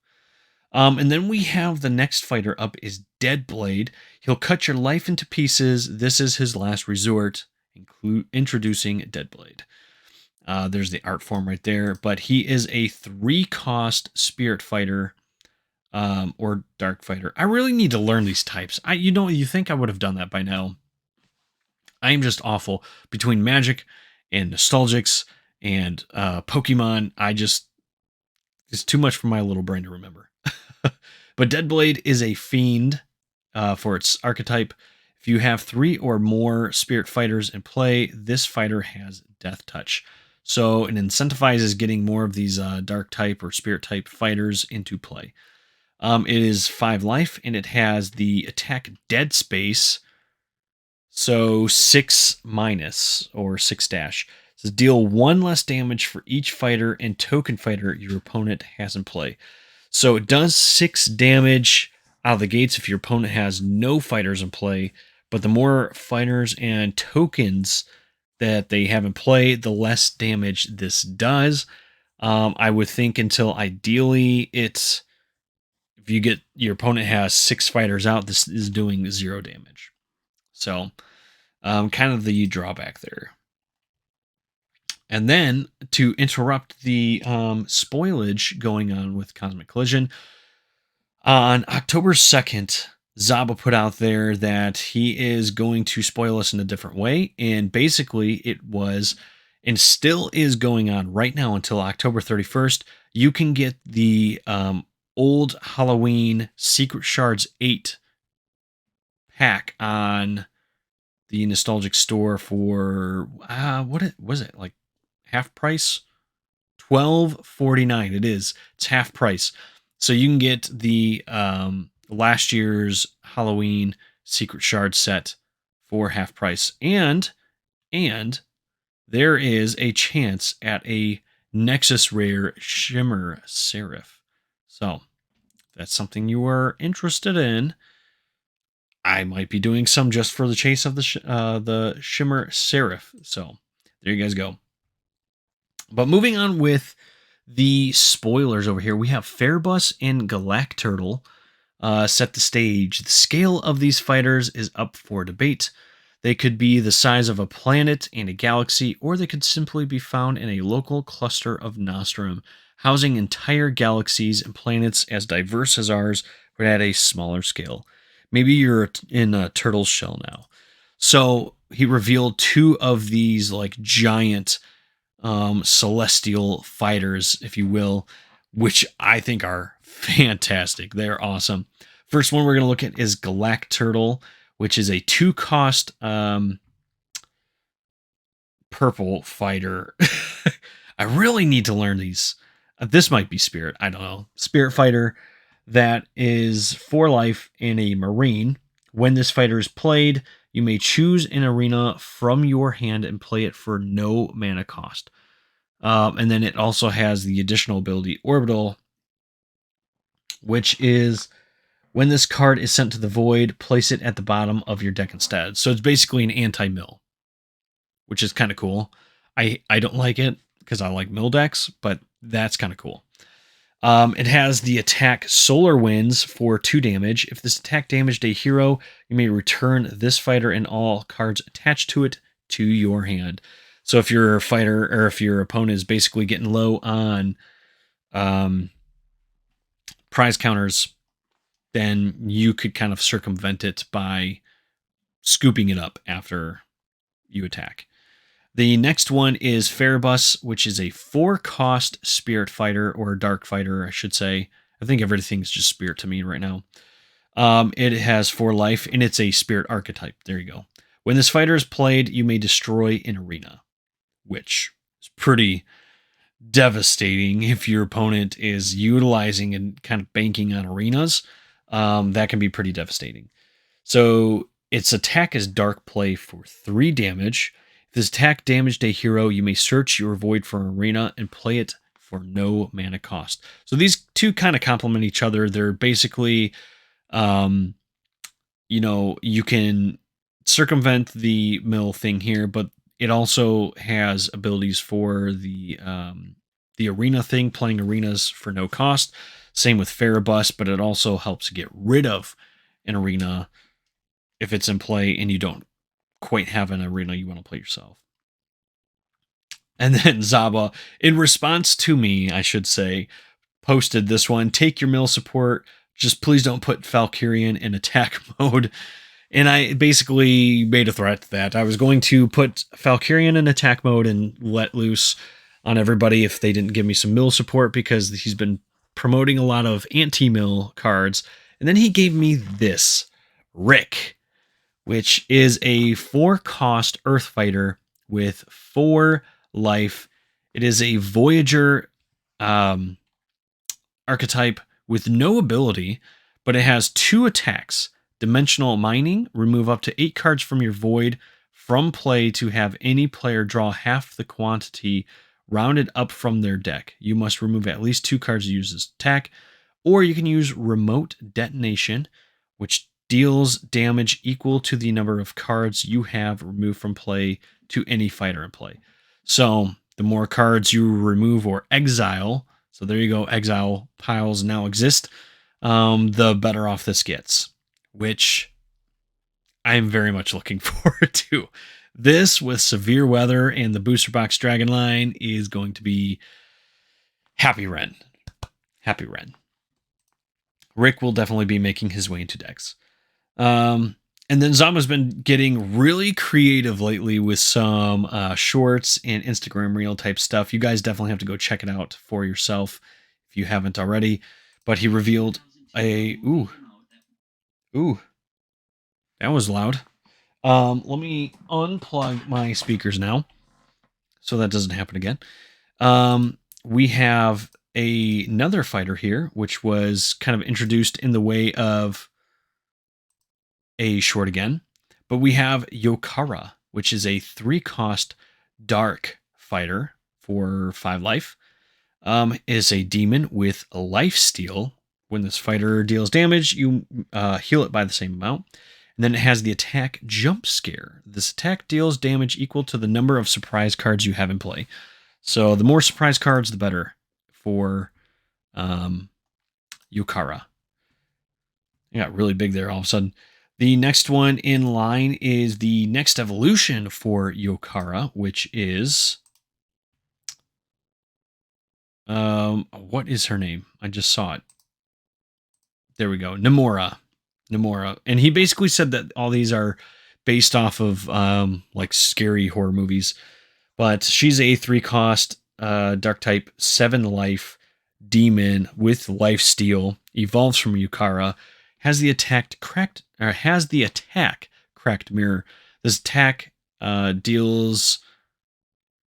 And then we have the next fighter up is Deadblade. He'll cut your life into pieces. This is his last resort, introducing Deadblade. There's the art form right there, but he is a 3-cost spirit fighter, or dark fighter. I really need to learn these types. You think I would have done that by now. I am just awful between Magic and Nostalgix and Pokemon. It's too much for my little brain to remember. But Deadblade is a fiend for its archetype. If you have 3 or more spirit fighters in play, this fighter has Death Touch. So it incentivizes getting more of these dark type or spirit type fighters into play. It is 5 life, and it has the attack Dead Space. So 6 minus, or 6 dash. It says deal 1 less damage for each fighter and token fighter your opponent has in play. So it does 6 damage out of the gates if your opponent has no fighters in play, but the more fighters and tokens that they have in play, the less damage this does. I would think until ideally if you get your opponent has 6 fighters out, this is doing 0 damage. So kind of the drawback there. And then to interrupt the spoilage going on with Cosmic Collision, on October 2nd, Zaba put out there that he is going to spoil us in a different way. And basically it was, and still is going on right now until October 31st, you can get the old Halloween Secret Shards 8 pack on the Nostalgix store for, what was it, like half price? $12.49. It's half price. So you can get the last year's Halloween Secret Shard set for half price. And there is a chance at a Nexus Rare Shimmer Seraph. So if that's something you are interested in, I might be doing some just for the chase of the Shimmer Seraph. So there you guys go. But moving on with the spoilers over here, we have Fairbus and Galacturtle set the stage. The scale of these fighters is up for debate. They could be the size of a planet and a galaxy, or they could simply be found in a local cluster of Nostrum, housing entire galaxies and planets as diverse as ours, but at a smaller scale. Maybe you're in a turtle's shell now. So he revealed 2 of these like giant celestial fighters, if you will, which I think are fantastic. They're awesome. First one we're going to look at is Galacturtle, which is a 2-cost purple fighter. I really need to learn these. This might be Spirit. I don't know. Spirit fighter that is 4 life in a Marine. When this fighter is played, you may choose an arena from your hand and play it for no mana cost. And then it also has the additional ability Orbital, which is when this card is sent to the void, place it at the bottom of your deck instead. So it's basically an anti-mill, which is kind of cool. I don't like it because I like mill decks, but that's kind of cool. It has the attack Solar Winds for 2 damage. If this attack damaged a hero, you may return this fighter and all cards attached to it to your hand. So if your fighter, or if your opponent is basically getting low on prize counters, then you could kind of circumvent it by scooping it up after you attack. The next one is Ferebus, which is a 4-cost spirit fighter, or dark fighter, I should say. I think everything's just spirit to me right now. It has 4 life, and it's a spirit archetype. There you go. When this fighter is played, you may destroy an arena, which is pretty devastating if your opponent is utilizing and kind of banking on arenas. That can be pretty devastating. So its attack is dark play for 3 damage. If this attack damaged a hero, you may search your void for an arena and play it for no mana cost. So these two kind of complement each other. They're basically, you can circumvent the mill thing here, but it also has abilities for the arena thing, playing arenas for no cost. Same with Ferebus, but it also helps get rid of an arena if it's in play and you don't quite have an arena you want to play yourself. And then Zaba, in response to me, I should say, posted this one: take your mill support, just please don't put Valkyrian in attack mode. And I basically made a threat that I was going to put Valkyrian in attack mode and let loose on everybody if they didn't give me some mill support, because he's been promoting a lot of anti-mill cards. And then he gave me this, Rick, which is a 4-cost Earth Fighter with 4 life. It is a Voyager archetype with no ability, but it has 2 attacks. Dimensional Mining, remove up to 8 cards from your void from play to have any player draw half the quantity rounded up from their deck. You must remove at least 2 cards to use this attack. Or you can use Remote Detonation, which deals damage equal to the number of cards you have removed from play to any fighter in play. So the more cards you remove or exile, so there you go, exile piles now exist, the better off this gets, which I'm very much looking forward to. This, with Severe Weather and the Booster Box Dragon line, is going to be Happy Ren. Happy Ren. Rick will definitely be making his way into decks. And then Zama's been getting really creative lately with some shorts and Instagram reel type stuff. You guys definitely have to go check it out for yourself if you haven't already. But he revealed a... Ooh. That was loud. Let me unplug my speakers now so that doesn't happen again. We have another fighter here, which was kind of introduced in the way of a short again. But we have Yokara, which is a 3-cost dark fighter for 5 life. Is a demon with a life steal. When this fighter deals damage, you heal it by the same amount. And then it has the attack Jump Scare. This attack deals damage equal to the number of surprise cards you have in play. So the more surprise cards, the better for Yokara. It got really big there all of a sudden. The next one in line is the next evolution for Yokara, which is... what is her name? I just saw it. There we go. Namora. And he basically said that all these are based off of like scary horror movies. But she's a 3-cost dark type 7 life demon with life steal. Evolves from Yokara. Has the attack cracked mirror. This attack deals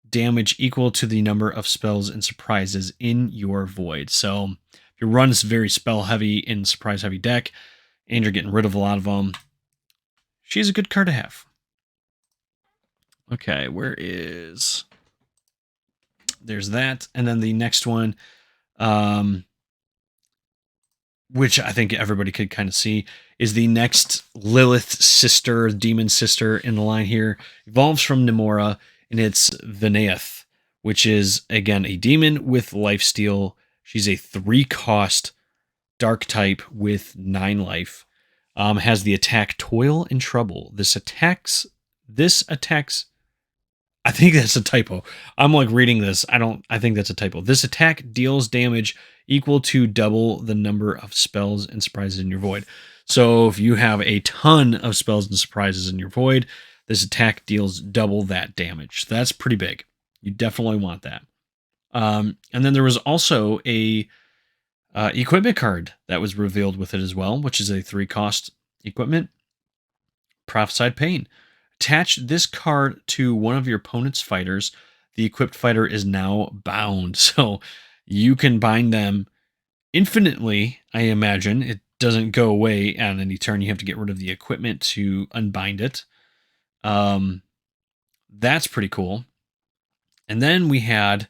damage equal to the number of spells and surprises in your void. So if you run this very spell heavy and surprise heavy deck, and you're getting rid of a lot of them, she's a good card to have. Okay, where is... There's that. And then the next one, which I think everybody could kind of see, is the next Lilith sister, demon sister in the line here. Evolves from Namora, and it's Vineath, which is, again, a demon with lifesteal. She's a 3-cost dark type with 9 life. Has the attack Toil and Trouble. This attacks... I think that's a typo. I'm like reading this. I think that's a typo. This attack deals damage equal to double the number of spells and surprises in your void. So if you have a ton of spells and surprises in your void, This attack deals double that damage. So that's pretty big. You definitely want that. And then there was also a equipment card that was revealed with it as well, which is a 3-cost equipment. Prophesied Pain. Attach this card to one of your opponent's fighters. The equipped fighter is now bound. So you can bind them infinitely, I imagine. It doesn't go away on any turn. You have to get rid of the equipment to unbind it. That's pretty cool. And then we had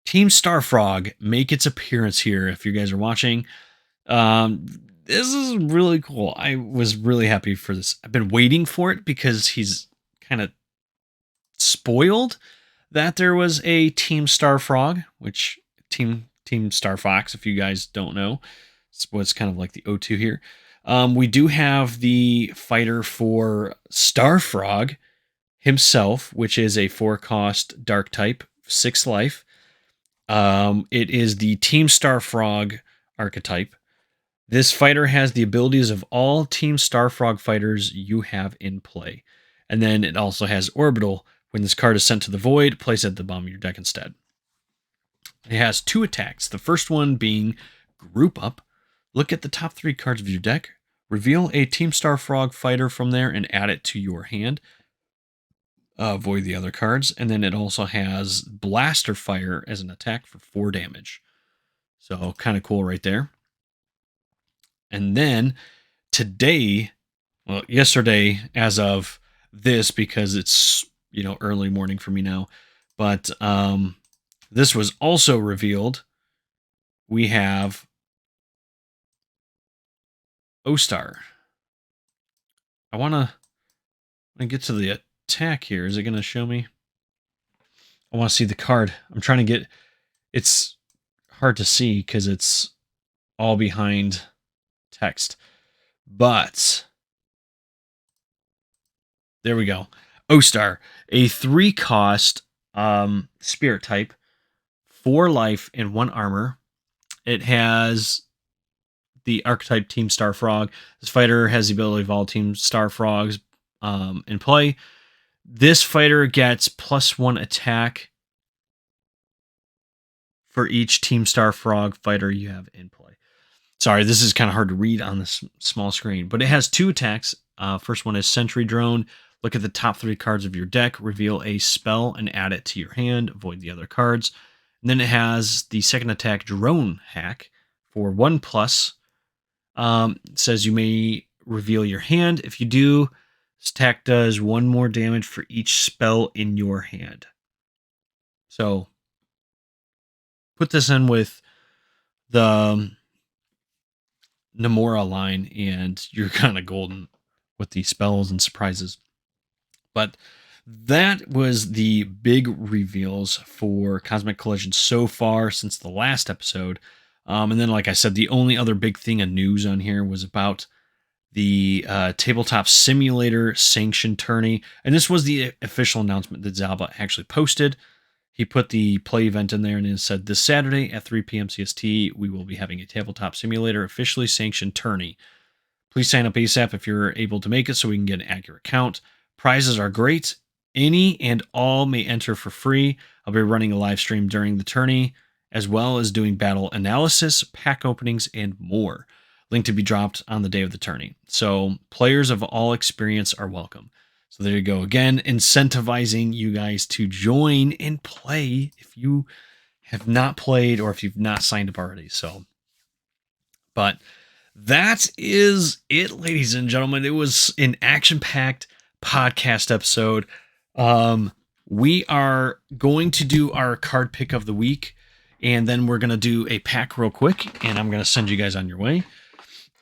Team Starfrog make its appearance here. If you guys are watching, this is really cool. I was really happy for this. I've been waiting for it because he's kind of spoiled that there was a Team Starfrog, which Team Starfox, if you guys don't know, it's what's kind of like the O2 here. We do have the fighter for Starfrog himself, which is a 4-cost dark type, 6 life. It is the Team Starfrog archetype. This fighter has the abilities of all Team Starfrog fighters you have in play. And then it also has Orbital. When this card is sent to the void, place it at the bottom of your deck instead. It has 2 attacks. The first one being Group Up. Look at the top 3 cards of your deck. Reveal a Team Starfrog fighter from there and add it to your hand. Void the other cards. And then it also has Blaster Fire as an attack for 4 damage. So kind of cool right there. And then today, well, yesterday, as of this, because it's, early morning for me now, but this was also revealed. We have O-Star. I want to get to the attack here. Is it going to show me? I want to see the card. I'm trying to get, it's hard to see because it's all behind text, but there we go. O-Star, a 3-cost spirit type, 4 life and 1 armor. It has the archetype Team Starfrog. This fighter has the ability of all Team Starfrogs in play. This fighter gets +1 attack for each Team Starfrog fighter you have in play. Sorry, this is kind of hard to read on this small screen, but it has 2 attacks. First one is Sentry Drone. Look at the top 3 cards of your deck, reveal a spell and add it to your hand, void the other cards. And then it has the second attack, Drone Hack, for 1+. It says you may reveal your hand. If you do, this attack does 1 more damage for each spell in your hand. So put this in with the Namora line, and you're kind of golden with the spells and surprises. But that was the big reveals for Cosmic Collision so far since the last episode. And then, like I said, the only other big thing of news on here was about the Tabletop Simulator sanctioned tourney. And this was the official announcement that Zalba actually posted. He put the play event in there and it said, this Saturday at 3 p.m. CST, we will be having a Tabletop Simulator officially sanctioned tourney. Please sign up ASAP if you're able to make it so we can get an accurate count. Prizes are great. Any and all may enter for free. I'll be running a live stream during the tourney, as well as doing battle analysis, pack openings, and more. Link to be dropped on the day of the tourney. So players of all experience are welcome. So there you go. Again, incentivizing you guys to join and play if you have not played or if you've not signed up already. So, but that is it, ladies and gentlemen. It was an action-packed podcast episode. We are going to do our card pick of the week, and then we're going to do a pack real quick, and I'm going to send you guys on your way.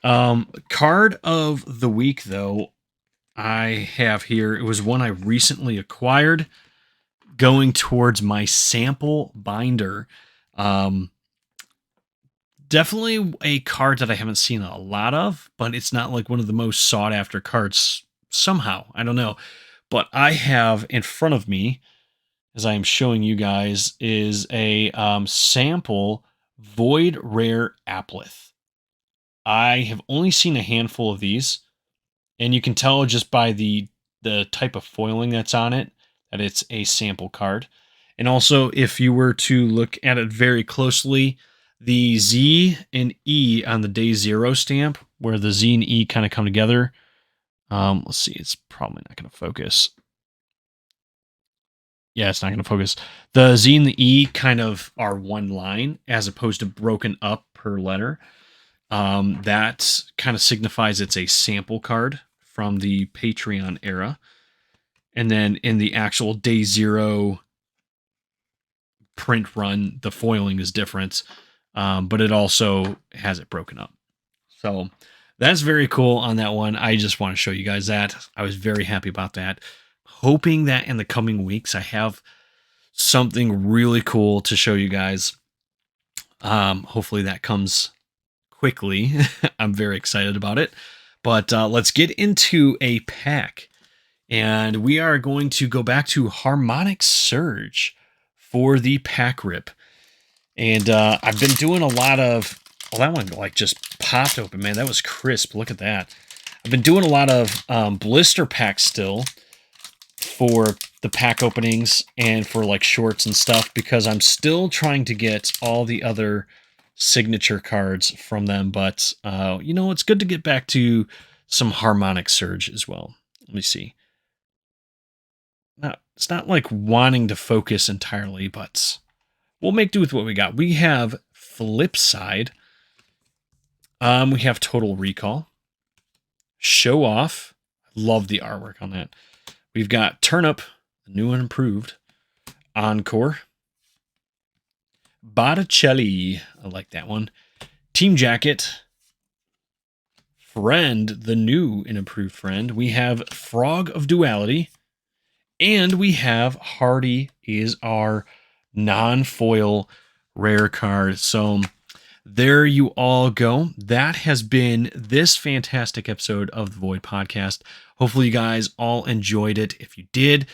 Card of the week, though, I have here, it was one I recently acquired going towards my sample binder. Definitely a card that I haven't seen a lot of, but it's not like one of the most sought after cards somehow. I don't know. But I have in front of me, as I am showing you guys, is a sample Void Rare Appleth. I have only seen a handful of these, and you can tell just by the the type of foiling that's on it, that it's a sample card. And also, if you were to look at it very closely, the Z and E on the day 0 stamp, where the Z and E kind of come together. Let's see, it's probably not going to focus. Yeah, it's not going to focus. The Z and the E kind of are one line as opposed to broken up per letter. That kind of signifies it's a sample card from the Patreon era. And then in the actual day 0 print run, the foiling is different, but it also has it broken up. So that's very cool on that one. I just want to show you guys that. I was very happy about that. Hoping that in the coming weeks I have something really cool to show you guys. Hopefully that comes quickly. I'm very excited about it. But let's get into a pack. And we are going to go back to Harmonic Surge for the pack rip. And I've been doing a lot of... Well, that one like just popped open, man. That was crisp. Look at that. I've been doing a lot of blister packs still for the pack openings and for like shorts and stuff, because I'm still trying to get all the other signature cards from them. But, you know, it's good to get back to some Harmonic Surge as well. Let me see. It's not like wanting to focus entirely, but we'll make do with what we got. We have Flipside. We have Total Recall. Show Off. Love the artwork on that. We've got Turnip, new and improved. Encore. Botticelli. I like that one. Team Jacket. Friend, the new and improved Friend. We have Frog of Duality. And we have Hardy is our non-foil rare card. So there you all go. That has been this fantastic episode of the Void Podcast. Hopefully you guys all enjoyed it. If you did,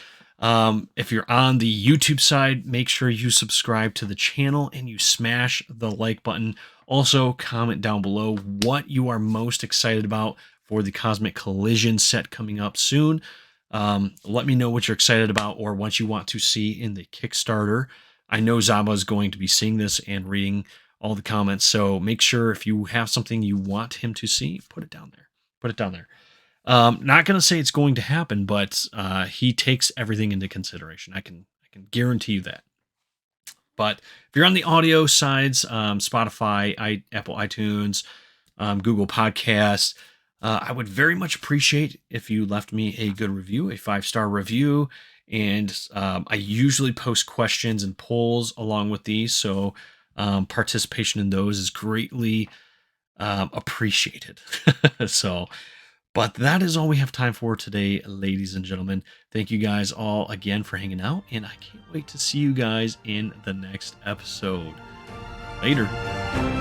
if you're on the YouTube side, make sure you subscribe to the channel and you smash the like button. Also, comment down below what you are most excited about for the Cosmic Collision set coming up soon. Let me know what you're excited about or what you want to see in the Kickstarter. I know Zaba is going to be seeing this and reading all the comments, so make sure if you have something you want him to see, put it down there. Put it down there. Not going to say it's going to happen, but he takes everything into consideration. I can guarantee you that. But if you're on the audio sides, Spotify, Apple iTunes, Google Podcasts, I would very much appreciate if you left me a good review, a 5-star review. And I usually post questions and polls along with these, so participation in those is greatly appreciated. But that is all we have time for today, ladies and gentlemen. Thank you guys all again for hanging out, and I can't wait to see you guys in the next episode. Later.